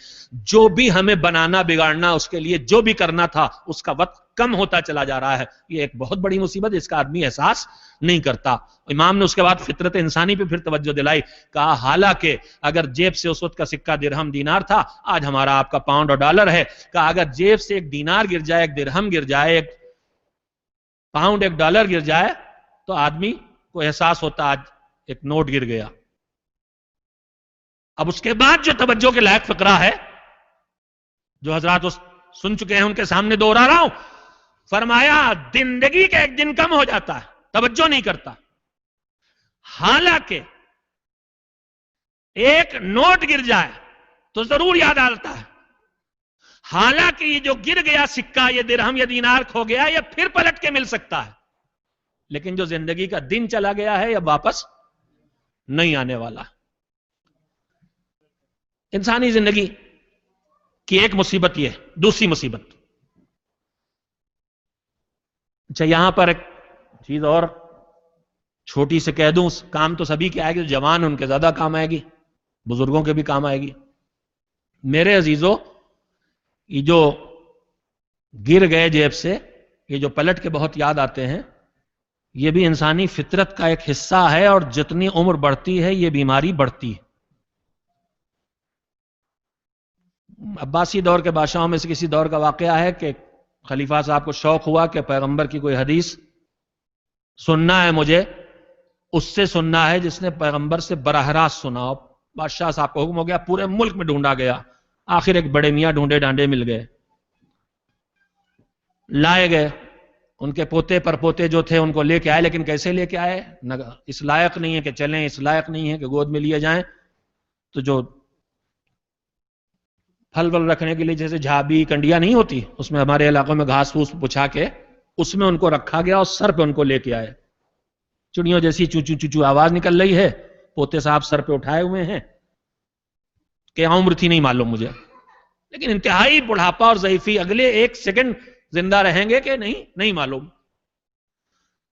جو بھی ہمیں بنانا بگاڑنا اس کے لیے جو بھی کرنا تھا اس کا وقت کم ہوتا چلا جا رہا ہے۔ یہ ایک بہت بڑی مصیبت، اس کا آدمی احساس نہیں کرتا۔ امام نے اس کے بعد فطرت انسانی پہ پھر توجہ دلائی، کہا حالانکہ اگر جیب سے اس وقت کا سکہ درہم دینار تھا، آج ہمارا آپ کا پاؤنڈ اور ڈالر ہے، کہا اگر جیب سے ایک دینار گر جائے، ایک درہم گر جائے، ایک پاؤنڈ ایک ڈالر گر جائے تو آدمی کو احساس ہوتا آج ایک نوٹ گر گیا۔ اب اس کے بعد جو توجہ کے لائق فقرہ ہے جو حضرات سن چکے ہیں ان کے سامنے دوہرا رہا ہوں، فرمایا زندگی کا ایک دن کم ہو جاتا ہے، توجہ نہیں کرتا، حالانکہ ایک نوٹ گر جائے تو ضرور یاد آتا ہے، حالانکہ یہ جو گر گیا سکہ، یہ درہم یا دینار کھو گیا، یہ پھر پلٹ کے مل سکتا ہے، لیکن جو زندگی کا دن چلا گیا ہے یہ واپس نہیں آنے والا۔ انسانی زندگی کی ایک مصیبت یہ، دوسری مصیبت، اچھا یہاں پر ایک چیز اور چھوٹی سے کہہ دوں، کام تو سبھی کے آئے گی، جوان ان کے زیادہ کام آئے گی، بزرگوں کے بھی کام آئے گی۔ میرے عزیزوں، یہ جو گر گئے جیب سے، یہ جو پلٹ کے بہت یاد آتے ہیں، یہ بھی انسانی فطرت کا ایک حصہ ہے، اور جتنی عمر بڑھتی ہے یہ بیماری بڑھتی ہے۔ عباسی دور کے بادشاہوں میں سے کسی دور کا واقعہ ہے کہ خلیفہ صاحب کو شوق ہوا کہ پیغمبر کی کوئی حدیث سننا ہے مجھے، اس سے سننا ہے جس نے پیغمبر سے براہ راست سنا ہو۔ بادشاہ صاحب کو حکم ہو گیا، پورے ملک میں ڈھونڈا گیا، آخر ایک بڑے میاں ڈھونڈے ڈانڈے مل گئے، لائے گئے، ان کے پوتے پر پوتے جو تھے ان کو لے کے آئے، لیکن کیسے لے کے آئے؟ اس لائق نہیں ہے کہ چلیں، اس لائق نہیں ہے کہ گود میں لیے جائیں، تو جو پھل ول رکھنے کے لیے جیسے جھابی کنڈیا نہیں ہوتی، اس میں ہمارے علاقوں میں گھاس پھوس بچھا کے اس میں ان کو رکھا گیا، اور سر پہ ان کو لے کے آئے، چڑیوں جیسی چوچو چوچو آواز نکل رہی ہے، پوتے صاحب سر پہ اٹھائے ہوئے ہیں، کہ عمر تھی نہیں معلوم مجھے، لیکن انتہائی بڑھاپا اور ضعیفی، اگلے ایک سیکنڈ زندہ رہیں گے کہ نہیں معلوم۔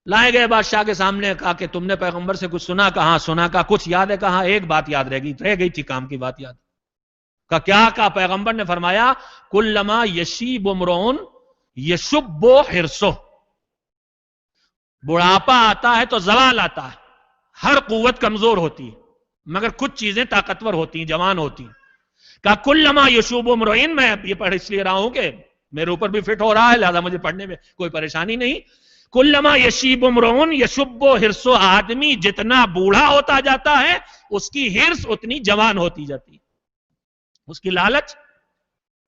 لائے گئے بادشاہ کے سامنے، کہا کہ تم نے پیغمبر سے کچھ سنا؟ کہاں سنا، کہا کچھ یاد ہے؟ کہاں ایک بات یاد رہ گئی تھی، کام کی بات یاد۔ کیا کہا پیغمبر نے فرمایا کلما یشیب امرؤن یشب حرصہ، بڑھاپا آتا ہے تو زوال آتا ہے، ہر قوت کمزور ہوتی ہے مگر کچھ چیزیں طاقتور ہوتی ہیں، جوان ہوتی ہیں. کہا کلما یشوب امرؤن، میں یہ پڑھ اس لیے رہا ہوں کہ میرے اوپر بھی فٹ ہو رہا ہے لہذا مجھے پڑھنے میں کوئی پریشانی نہیں. کلما یشیب امرؤن یشب حرصہ، آدمی جتنا بوڑھا ہوتا جاتا ہے اس کی حرص اتنی جوان ہوتی جاتی ہے، اس کی لالچ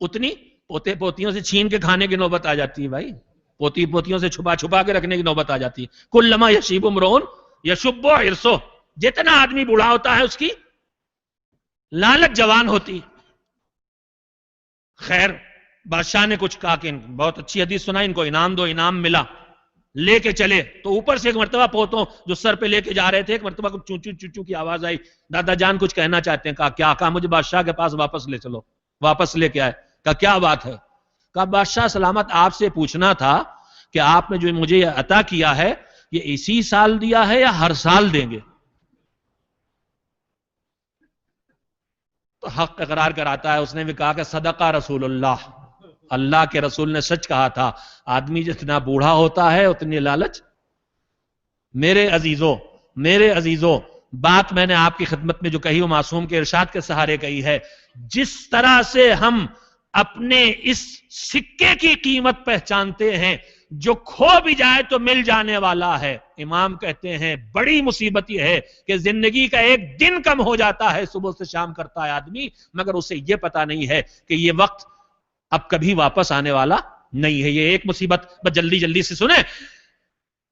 اتنی پوتے پوتیوں سے چھین کے کھانے کی نوبت آ جاتی ہے. بھائی پوتی پوتیوں سے چھپا چھپا کے رکھنے کی نوبت آ جاتی ہے. کلما یشیب امرؤن یشب حرصہ، جتنا آدمی بوڑھا ہوتا ہے اس کی لالچ جوان ہوتی. خیر بادشاہ نے کچھ کہا کہ بہت اچھی حدیث سنا، ان کو انعام دو. انعام ملا، لے کے چلے تو اوپر سے ایک مرتبہ پوتوں جو سر پہ لے کے جا رہے تھے ایک مرتبہ چوں چوں چوں چوں کی آواز آئی. دادا جان کچھ کہنا چاہتے ہیں. کہا کیا؟ کہا مجھے بادشاہ کے پاس واپس لے چلو. واپس لے کے آئے. کہا کیا بات ہے؟ کہا بادشاہ سلامت آپ سے پوچھنا تھا کہ آپ نے جو مجھے یہ عطا کیا ہے یہ اسی سال دیا ہے یا ہر سال دیں گے؟ تو حق اقرار کراتا ہے. اس نے بھی کہا کہ صدقہ رسول اللہ، اللہ کے رسول نے سچ کہا تھا، آدمی جتنا بوڑھا ہوتا ہے اتنی لالچ. میرے عزیزوں بات میں نے آپ کی خدمت میں جو کہی وہ معصوم کے ارشاد کے سہارے کہی ہے. جس طرح سے ہم اپنے اس سکے کی قیمت پہچانتے ہیں جو کھو بھی جائے تو مل جانے والا ہے، امام کہتے ہیں بڑی مصیبت یہ ہے کہ زندگی کا ایک دن کم ہو جاتا ہے، صبح سے شام کرتا ہے آدمی مگر اسے یہ پتا نہیں ہے کہ یہ وقت اب کبھی واپس آنے والا نہیں ہے. یہ ایک مصیبت. بس جلدی جلدی سے سنیں.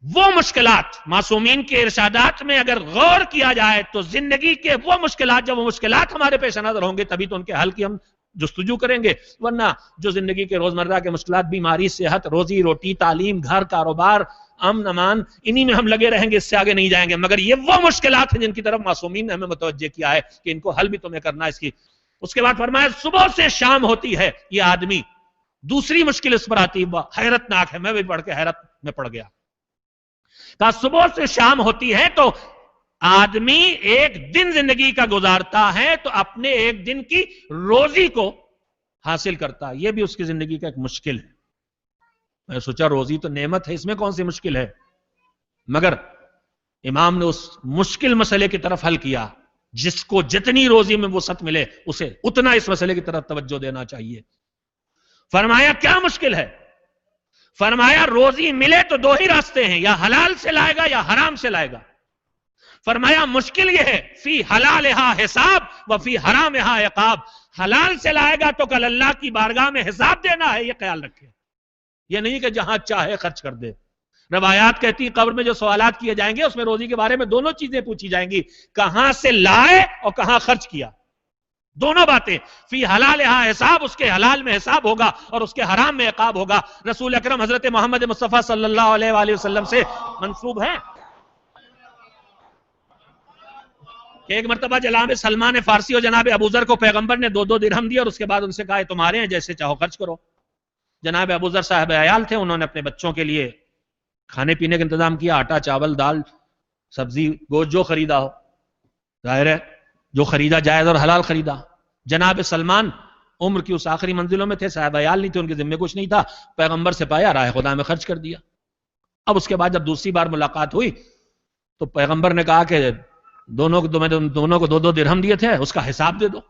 وہ مشکلات معصومین کے ارشادات میں اگر غور کیا جائے تو زندگی کے وہ مشکلات، جب وہ مشکلات ہمارے پیش نظر ہوں گے تبھی تو ان کے حل کی ہم جستجو کریں گے. ورنہ جو زندگی کے روزمرہ کے مشکلات، بیماری، صحت، روزی روٹی، تعلیم، گھر، کاروبار، امن امان، انہی میں ہم لگے رہیں گے، اس سے آگے نہیں جائیں گے. مگر یہ وہ مشکلات ہیں جن کی طرف معصومین نے ہمیں متوجہ کیا ہے کہ ان کو حل بھی تمہیں کرنا ہے اس کی. اس کے بعد فرمایا صبح سے شام ہوتی ہے یہ آدمی. دوسری مشکل اس پر آتی ہے، حیرت ناک ہے، میں بھی پڑھ کے حیرت میں پڑ گیا. کہا صبح سے شام ہوتی ہے تو آدمی ایک دن زندگی کا گزارتا ہے تو اپنے ایک دن کی روزی کو حاصل کرتا ہے. یہ بھی اس کی زندگی کا ایک مشکل ہے. میں سوچا روزی تو نعمت ہے، اس میں کون سی مشکل ہے؟ مگر امام نے اس مشکل مسئلے کی طرف حل کیا. جس کو جتنی روزی میں وسعت ملے اسے اتنا اس مسئلے کی طرف توجہ دینا چاہیے. فرمایا کیا مشکل ہے؟ فرمایا روزی ملے تو دو ہی راستے ہیں، یا حلال سے لائے گا یا حرام سے لائے گا. فرمایا مشکل یہ ہے فی حلالہا حساب و فی حرامہا عقاب. حلال سے لائے گا تو کل اللہ کی بارگاہ میں حساب دینا ہے، یہ خیال رکھے. یہ نہیں کہ جہاں چاہے خرچ کر دے. روایات کہتی قبر میں جو سوالات کیے جائیں گے اس میں روزی کے بارے میں دونوں چیزیں پوچھی جائیں گی، کہاں سے لائے اور کہاں خرچ کیا. دونوں باتیں. فی حلالہا حساب، اس کے حلال میں حساب ہوگا اور اس کے حرام میں عقاب ہوگا. رسول اکرم حضرت محمد مصطفیٰ صلی اللہ علیہ وآلہ وسلم سے منسوب ہے کہ ایک مرتبہ جناب سلمان فارسی اور جناب ابوذر کو پیغمبر نے 2 درہم دیے اور اس کے بعد ان سے کہا تمہارے ہیں، جیسے چاہو خرچ کرو. جناب ابوذر صاحب عیال تھے، انہوں نے اپنے بچوں کے لیے کھانے پینے کا انتظام کیا، آٹا، چاول، دال، سبزی، گوشت جو خریدا ہو، ظاہر ہے جو خریدا جائز اور حلال خریدا. جناب سلمان عمر کی اس آخری منزلوں میں تھے، صاحب عیال نہیں تھے، ان کے ذمہ کچھ نہیں تھا. پیغمبر سے پایا، راہ خدا میں خرچ کر دیا. اب اس کے بعد جب دوسری بار ملاقات ہوئی تو پیغمبر نے کہا کہ دونوں کو 2 درہم دیے تھے، اس کا حساب دے دو.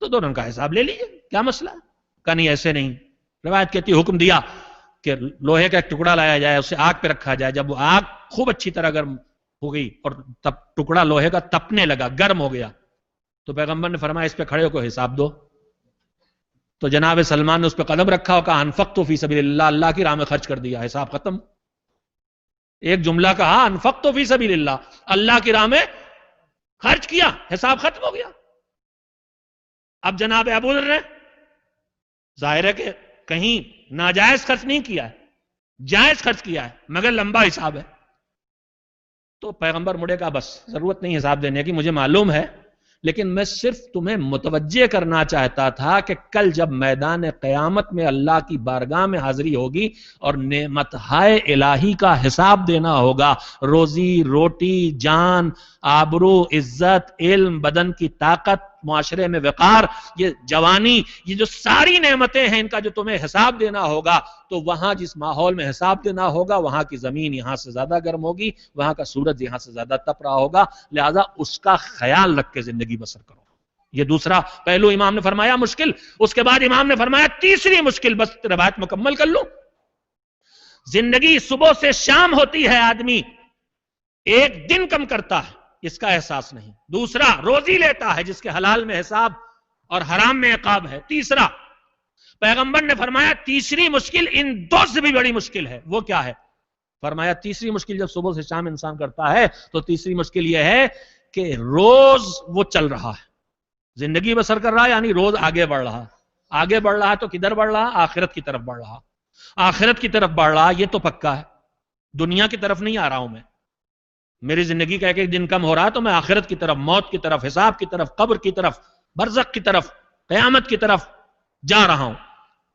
تو دونوں کا حساب لے لیجئے، کیا مسئلہ ہے؟ کہا نہیں ایسے نہیں. روایت کہتی حکم دیا کہ لوہے کا ایک ٹکڑا لایا جائے، اسے آگ پہ رکھا جائے. جب وہ آگ خوب اچھی طرح گرم ہو گئی اور تب ٹکڑا لوہے کا تپنے لگا، گرم ہو گیا، تو پیغمبر نے فرمایا اس پہ کھڑے ہو کو حساب دو. تو جناب سلمان نے اس پہ قدم رکھا اور کہا انفقت فی سبیل اللہ، اللہ کی راہ میں خرچ کر دیا، حساب ختم. ایک جملہ کہا انفقت فی سبیل اللہ، اللہ کی راہ میں خرچ کیا، حساب ختم ہو گیا. اب جناب ابوذر نے ظاہر ہے کہ کہیں ناجائز خرچ نہیں کیا ہے، جائز خرچ کیا ہے مگر لمبا حساب ہے. تو پیغمبر مڑے کا بس ضرورت نہیں حساب دینے کی، مجھے معلوم ہے، لیکن میں صرف تمہیں متوجہ کرنا چاہتا تھا کہ کل جب میدان قیامت میں اللہ کی بارگاہ میں حاضری ہوگی اور نعمت ہائے الہی کا حساب دینا ہوگا، روزی روٹی، جان، آبرو، عزت، علم، بدن کی طاقت، معاشرے میں وقار، یہ جوانی، یہ جو ساری نعمتیں ہیں ان کا جو تمہیں حساب دینا ہوگا، تو وہاں جس ماحول میں حساب دینا ہوگا وہاں کی زمین یہاں سے زیادہ گرم ہوگی، وہاں کا سورج یہاں سے زیادہ تپ رہا ہوگا، لہذا اس کا خیال رکھ کے زندگی بسر کرو۔ یہ دوسرا پہلو امام نے فرمایا مشکل۔ اس کے بعد امام نے فرمایا تیسری مشکل، بس روایت مکمل کر لوں، زندگی صبح سے شام ہوتی ہے، آدمی ایک دن کم کرتا ہے اس کا احساس نہیں، دوسرا روزی لیتا ہے جس کے حلال میں حساب اور حرام میں عقاب ہے، تیسرا پیغمبر نے فرمایا تیسری مشکل ان دو سے بھی بڑی مشکل ہے، وہ کیا ہے؟ فرمایا تیسری مشکل جب صبح سے شام انسان کرتا ہے تو تیسری مشکل یہ ہے کہ روز وہ چل رہا ہے، زندگی بسر کر رہا ہے، یعنی روز آگے بڑھ رہا ہے، آگے بڑھ رہا ہے تو کدھر بڑھ رہا ہے؟ آخرت کی طرف بڑھ رہا، آخرت کی طرف بڑھ رہا، یہ تو پکا ہے، دنیا کی طرف نہیں آ رہا ہوں میں، میری زندگی کا ایک ایک دن کم ہو رہا ہے تو میں آخرت کی طرف، موت کی طرف، حساب کی طرف، قبر کی طرف، برزخ کی طرف، قیامت کی طرف جا رہا ہوں،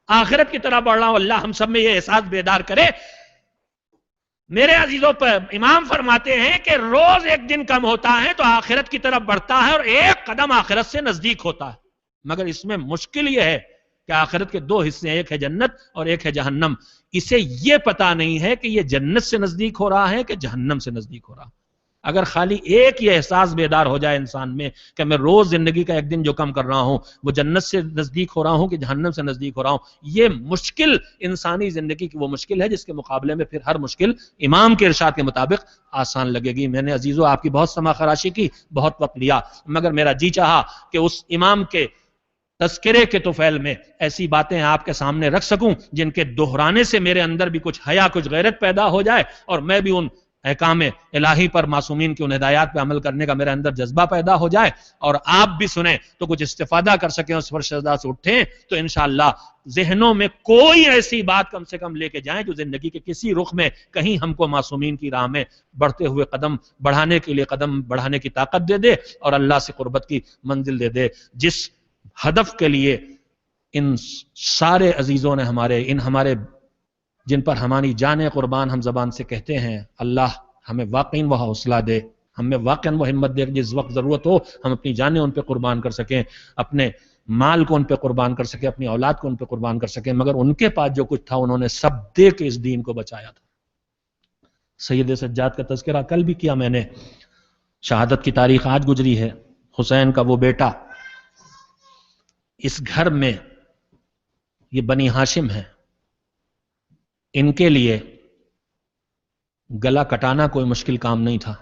آخرت کی طرف بڑھ رہا ہوں۔ اللہ ہم سب میں یہ احساس بیدار کرے۔ میرے عزیزوں پر امام فرماتے ہیں کہ روز ایک دن کم ہوتا ہے تو آخرت کی طرف بڑھتا ہے اور ایک قدم آخرت سے نزدیک ہوتا ہے، مگر اس میں مشکل یہ ہے کہ آخرت کے دو حصے ہیں، ایک ہے جنت اور ایک ہے جہنم، اسے یہ پتا نہیں ہے کہ یہ جنت سے نزدیک ہو رہا ہے کہ جہنم سے نزدیک ہو رہا۔ اگر خالی ایک یہ احساس بیدار ہو جائے انسان میں کہ میں روز زندگی کا ایک دن جو کم کر رہا ہوں وہ جنت سے نزدیک ہو رہا ہوں کہ جہنم سے نزدیک ہو رہا ہوں، یہ مشکل انسانی زندگی کی وہ مشکل ہے جس کے مقابلے میں پھر ہر مشکل امام کے ارشاد کے مطابق آسان لگے گی۔ میں نے عزیزو آپ کی بہت سما خراشی کی، بہت وقت لیا، مگر میرا جی چاہا کہ اس امام کے تذکرے کے طفیل میں ایسی باتیں آپ کے سامنے رکھ سکوں جن کے دہرانے سے میرے اندر بھی کچھ حیا، کچھ غیرت پیدا ہو جائے، اور میں بھی ان احکام الہی پر، معصومین کی ان ہدایات پہ عمل کرنے کا میرے اندر جذبہ پیدا ہو جائے، اور آپ بھی سنیں تو کچھ استفادہ کر سکیں، اس پر سجدہ سے اٹھیں، تو انشاءاللہ ذہنوں میں کوئی ایسی بات کم سے کم لے کے جائیں جو زندگی کے کسی رخ میں کہیں ہم کو معصومین کی راہ میں بڑھتے ہوئے قدم بڑھانے کے لیے قدم بڑھانے کی طاقت دے دے اور اللہ سے قربت کی منزل دے دے۔ جس ہدف کے لیے ان سارے عزیزوں نے ہمارے جن پر ہماری جانیں قربان ہم زبان سے کہتے ہیں، اللہ ہمیں واقعی وہ حوصلہ دے، ہمیں واقعی وہ ہمت دے، جس وقت ضرورت ہو ہم اپنی جانیں ان پہ قربان کر سکیں، اپنے مال کو ان پہ قربان کر سکیں، اپنی اولاد کو ان پہ قربان کر سکیں، مگر ان کے پاس جو کچھ تھا انہوں نے سب دے کے اس دین کو بچایا تھا۔ سید سجاد کا تذکرہ کل بھی کیا میں نے، شہادت کی تاریخ آج گزری ہے، حسین کا وہ بیٹا، اس گھر میں یہ بنی ہاشم ہے، ان کے لیے گلا کٹانا کوئی مشکل کام نہیں تھا،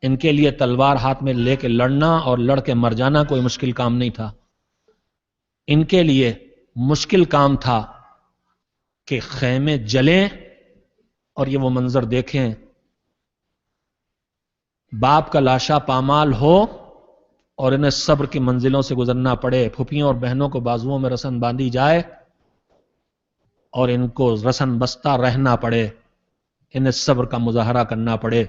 ان کے لیے تلوار ہاتھ میں لے کے لڑنا اور لڑ کے مر جانا کوئی مشکل کام نہیں تھا، ان کے لیے مشکل کام تھا کہ خیمے جلیں اور یہ وہ منظر دیکھیں، باپ کا لاشا پامال ہو اور انہیں صبر کی منزلوں سے گزرنا پڑے، پھپھیوں اور بہنوں کو بازوؤں میں رسن باندھی جائے اور ان کو رسن بستہ رہنا پڑے، انہیں صبر کا مظاہرہ کرنا پڑے۔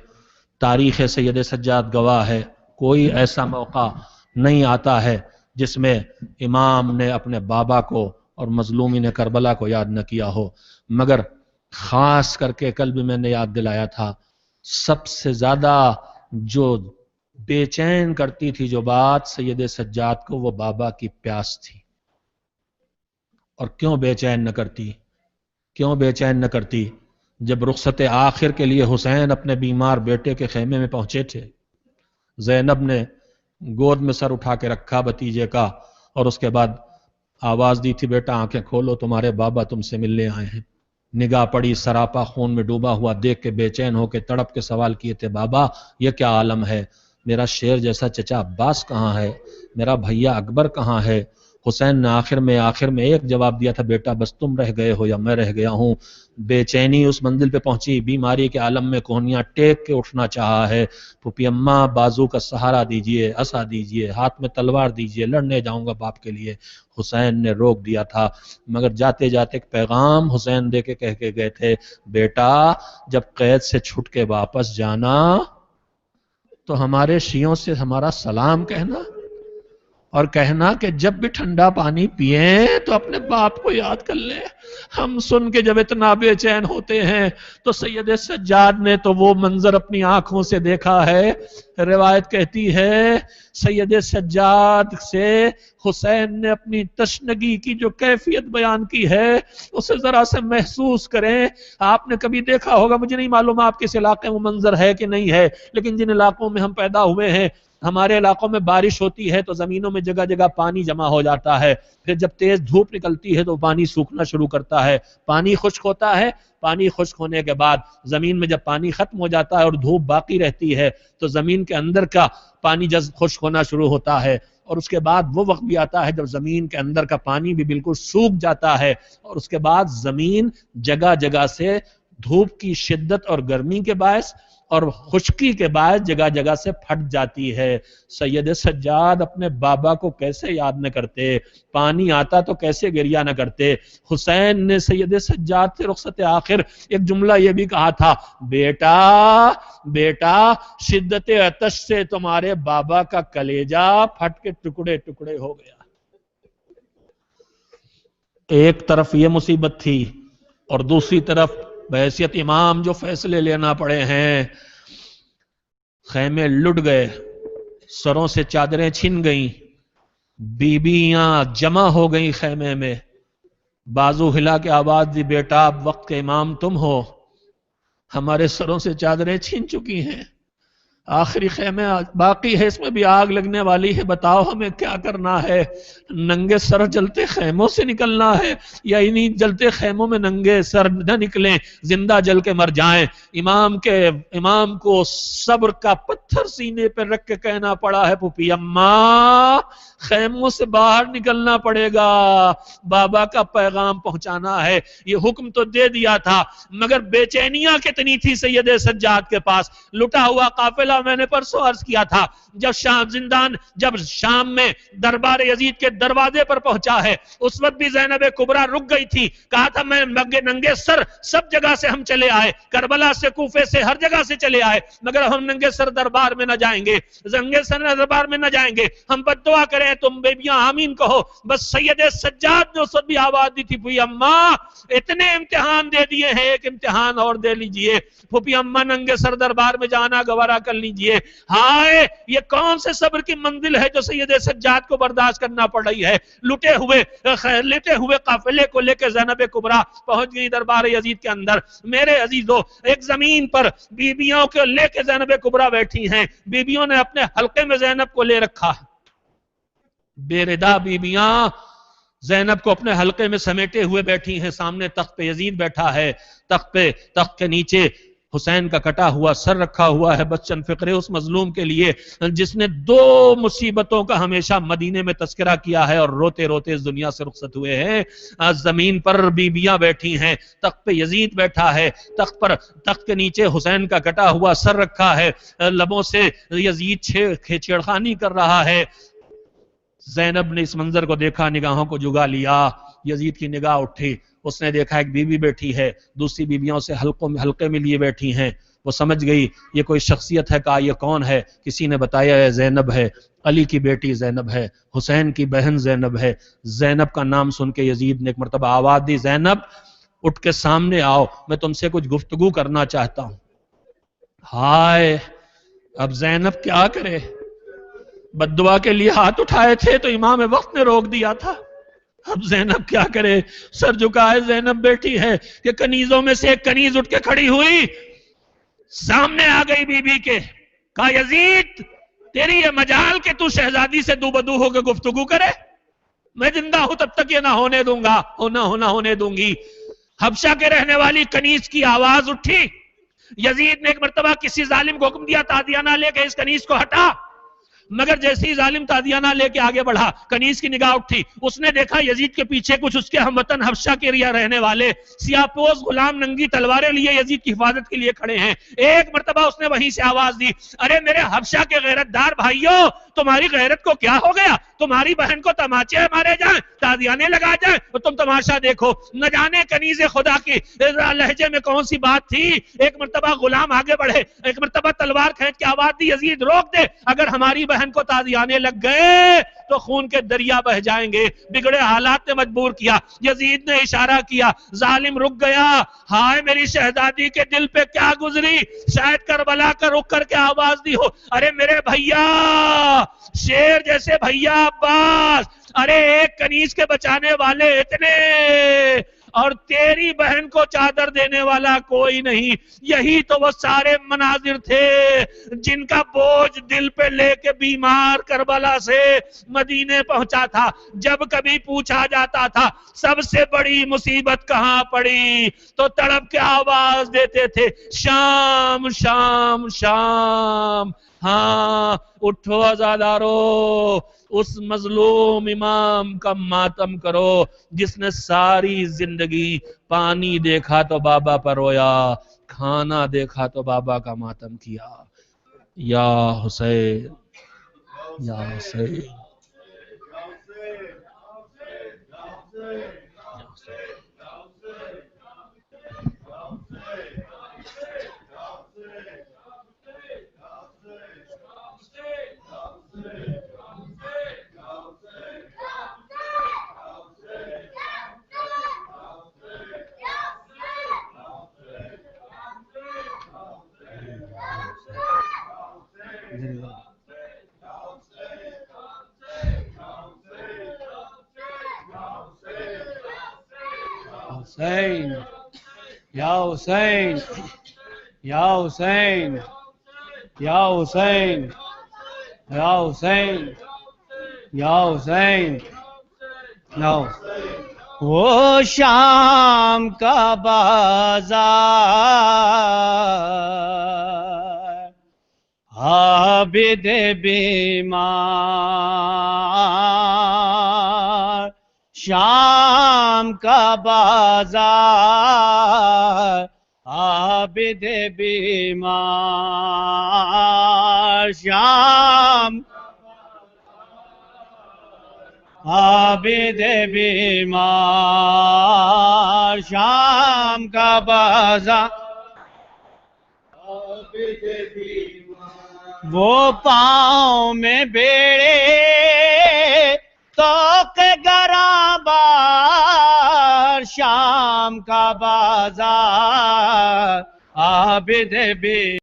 تاریخ سید سجاد گواہ ہے، کوئی ایسا موقع نہیں آتا ہے جس میں امام نے اپنے بابا کو اور مظلومین کربلا کو یاد نہ کیا ہو، مگر خاص کر کے کل بھی میں نے یاد دلایا تھا، سب سے زیادہ جو بے چین کرتی تھی جو بات سید سجاد کو، وہ بابا کی پیاس تھی۔ اور کیوں بے چین نہ کرتی؟ کیوں بے چین نہ کرتی؟ جب رخصت آخر کے لیے حسین اپنے بیمار بیٹے کے خیمے میں پہنچے تھے، زینب نے گود میں سر اٹھا کے رکھا بھتیجے کا، اور اس کے بعد آواز دی تھی، بیٹا آنکھیں کھولو، تمہارے بابا تم سے ملنے آئے ہیں۔ نگاہ پڑی، سراپا خون میں ڈوبا ہوا دیکھ کے بے چین ہو کے تڑپ کے سوال کیے تھے، بابا یہ کیا عالم ہے؟ میرا شیر جیسا چچا عباس کہاں ہے؟ میرا بھیا اکبر کہاں ہے؟ حسین نے آخر میں ایک جواب دیا تھا، بیٹا بس تم رہ گئے ہو یا میں رہ گیا ہوں۔ بے چینی اس منزل پہ پہنچی، بیماری کے عالم میں کوہنیاں ٹیک کے اٹھنا چاہا ہے، پھوپھی اماں بازو کا سہارا دیجئے، عصا دیجئے، ہاتھ میں تلوار دیجئے، لڑنے جاؤں گا باپ کے لیے۔ حسین نے روک دیا تھا، مگر جاتے جاتے ایک پیغام حسین دے کے کہہ کے گئے تھے، بیٹا جب قید سے چھٹ کے واپس جانا تو ہمارے شیعوں سے ہمارا سلام کہنا، اور کہنا کہ جب بھی ٹھنڈا پانی پئیں تو اپنے باپ کو یاد کر لیں۔ ہم سن کے جب اتنا بے چین ہوتے ہیں تو سید سجاد نے تو وہ منظر اپنی آنکھوں سے دیکھا ہے۔ روایت کہتی ہے سید سجاد سے حسین نے اپنی تشنگی کی جو کیفیت بیان کی ہے اسے ذرا سے محسوس کریں۔ آپ نے کبھی دیکھا ہوگا، مجھے نہیں معلوم آپ کس علاقے میں منظر ہے کہ نہیں ہے، لیکن جن علاقوں میں ہم پیدا ہوئے ہیں، ہمارے علاقوں میں بارش ہوتی ہے تو زمینوں میں جگہ جگہ پانی جمع ہو جاتا ہے، پھر جب تیز دھوپ نکلتی ہے تو پانی سوکھنا شروع کرتا ہے، پانی خشک ہوتا ہے، پانی خشک ہونے کے بعد زمین میں جب پانی ختم ہو جاتا ہے اور دھوپ باقی رہتی ہے تو زمین کے اندر کا پانی جب خشک ہونا شروع ہوتا ہے، اور اس کے بعد وہ وقت بھی آتا ہے جب زمین کے اندر کا پانی بھی بالکل سوکھ جاتا ہے، اور اس کے بعد زمین جگہ جگہ سے دھوپ کی شدت اور گرمی کے باعث اور خشکی کے باعث جگہ جگہ سے پھٹ جاتی ہے۔ سید سجاد اپنے بابا کو کیسے یاد نہ کرتے، پانی آتا تو کیسے گریہ نہ کرتے۔ حسین نے سید سجاد سے رخصت آخر ایک جملہ یہ بھی کہا تھا، بیٹا بیٹا شدت عطش سے تمہارے بابا کا کلیجہ پھٹ کے ٹکڑے ٹکڑے ہو گیا۔ ایک طرف یہ مصیبت تھی اور دوسری طرف بحیثیت امام جو فیصلے لینا پڑے ہیں۔ خیمے لٹ گئے، سروں سے چادریں چھن گئیں، بیویاں جمع ہو گئیں خیمے میں۔ بازو ہلا کے آواز دی، بیٹا اب وقت کے امام تم ہو، ہمارے سروں سے چادریں چھن چکی ہیں، آخری خیمے باقی ہے، اس میں بھی آگ لگنے والی ہے، بتاؤ ہمیں کیا کرنا ہے؟ ننگے سر جلتے خیموں سے نکلنا ہے یا انہی جلتے خیموں میں ننگے سر نہ نکلیں، زندہ جل کے مر جائیں؟ امام کو صبر کا پتھر سینے پر رکھ کے کہنا پڑا ہے، پھوپھی اماں خیموں سے باہر نکلنا پڑے گا، بابا کا پیغام پہنچانا ہے۔ یہ حکم تو دے دیا تھا مگر بے چینیاں کتنی تھی سید سجاد کے پاس۔ لٹا ہوا قافلہ، میں نے پرسوں عرض کیا تھا، جب شام میں دربار یزید کے دروازے پر پہنچا ہے، اس وقت بھی زینب کبریٰ رک گئی تھی، کہا تھا میں ننگے سر سب جگہ سے ہم چلے آئے، کربلا سے کوفے سے ہر جگہ سے چلے آئے، مگر ہم ننگے سر دربار میں نہ جائیں گے، ننگے سر دربار میں نہ جائیں گے، ہم بد دعا کریں تم بیبیاں آمین کہو۔ بس سید سجاد نے اس وقت بھی آواز دی تھی، پھوپھی اماں اتنے امتحان دے دیے ہیں، ایک امتحان اور دے لیجئے، پھوپھی اماں ننگے سر دربار میں جانا گوارا کر لیجئے۔ ہائے یہ کون سے صبر کی منزل ہے جو سید سجاد کو برداشت کرنا پڑ رہی ہے؟ لیٹے ہوئے قافلے کو لے کے زینب کبریٰ پہنچ گئی دربار یزید کے اندر۔ میرے عزیزو، ایک زمین پر بیبیوں کو لے کے زینب کبریٰ بیٹھی ہیں، بیبیوں نے اپنے حلقے میں زینب کو لے رکھا ہے، بے ردا بیبیاں زینب کو اپنے حلقے میں سمیٹے ہوئے بیٹھی ہیں، سامنے تخت پہ یزید بیٹھا ہے، تخت کے نیچے حسین کا کٹا ہوا سر رکھا ہوا ہے، بس چند فقرے اس مظلوم کے لیے جس نے 2 مصیبتوں کا ہمیشہ مدینے میں تذکرہ کیا ہے اور روتے روتے اس دنیا سے رخصت ہوئے ہیں۔ زمین پر بیبیاں بیٹھی ہیں، تخت پہ یزید بیٹھا ہے، تخت کے نیچے حسین کا کٹا ہوا سر رکھا ہے، لبوں سے یزید چھیڑخانی کر رہا ہے۔ زینب نے اس منظر کو دیکھا، نگاہوں کو جگا لیا، یزید کی نگاہ اٹھی، اس نے دیکھا ایک بیوی بیٹھی ہے، دوسری بیویوں سے حلقے میں لیے بیٹھی ہیں، وہ سمجھ گئی یہ کوئی شخصیت ہے، کہا یہ کون ہے؟ کسی نے بتایا ہے زینب ہے، علی کی بیٹی زینب ہے، حسین کی بہن زینب ہے۔ زینب کا نام سن کے یزید نے ایک مرتبہ آواز دی، زینب اٹھ کے سامنے آؤ، میں تم سے کچھ گفتگو کرنا چاہتا ہوں۔ ہائے اب زینب کیا کرے؟ بددعا کے لیے ہاتھ اٹھائے تھے تو امام وقت نے روک دیا تھا، اب زینب کیا کرے؟ سر جھکائے زینب بیٹھی ہے کہ کنیزوں میں سے ایک کنیز اٹھ کے کھڑی ہوئی، سامنے آ گئی بی بی کے، کہا یزید تیری یہ مجال کہ تو شہزادی سے دو بدو ہو کے گفتگو کرے، میں زندہ ہوں تب تک یہ نہ ہونے دوں گا، نہ ہونے دوں گی۔ حبشہ کے رہنے والی کنیز کی آواز اٹھی، یزید نے ایک مرتبہ کسی ظالم کو حکم دیا تادیانہ لے کے اس کنیز کو ہٹا، مگر جیسے ہی ظالم تادیانہ لے کے آگے بڑھا، کنیز کی نگاہ اٹھی، اس نے دیکھا یزید کے پیچھے کچھ اس کے ہم وطن حبشہ کے رہنے والے سیاہ پوش غلام ننگی تلواریں لیے یزید کی حفاظت کے لیے کھڑے ہیں۔ ایک مرتبہ اس نے وہیں سے آواز دی، ارے میرے حبشہ کے غیرت دار بھائیوں، تمہاری غیرت کو کیا ہو گیا؟ تمہاری بہن کو تماچے مارے جائیں، تادیانے لگا جائیں اور تم تماشا دیکھو، نہ جانے کنیز خدا کی لہجے میں کون سی بات تھی۔ ایک مرتبہ غلام آگے بڑھے، ایک مرتبہ تلوار کھینچ کے آواز دی، یزید روک دے، اگر ہماری بہن کو تادیانے لگ گئے تو خون کے دریا بہ جائیں گے. بگڑے حالات نے مجبور کیا. یزید نے اشارہ کیا, ظالم رک گیا. ہائے میری شہزادی کے دل پہ کیا گزری, شاید کربلا کا رک کر کے آواز دی ہو, ارے میرے بھیا, شیر جیسے بھیا عباس, ارے ایک کنیز کے بچانے والے اتنے, اور تیری بہن کو چادر دینے والا کوئی نہیں. یہی تو وہ سارے مناظر تھے جن کا بوجھ دل پہ لے کے بیمار کربلا سے مدینے پہنچا تھا. جب کبھی پوچھا جاتا تھا سب سے بڑی مصیبت کہاں پڑی, تو تڑپ کے آواز دیتے تھے, شام شام شام. ہاں اٹھو عزادارو, اس مظلوم امام کا ماتم کرو جس نے ساری زندگی پانی دیکھا تو بابا پر رویا, کھانا دیکھا تو بابا کا ماتم کیا. یا حسین, یا حسین. حسین, یا حسین, یا حسین, یا حسین, یا حسین, یا حسین, یا وہ شام کا بازار عابد بیمار, شام کا بازار عابد بیمار, شام عابد بیمار, شام کا بازار عابد بیمار. وہ پاؤں میں بیڑے توق گراں بار, شام کا بازار عابد بیمار.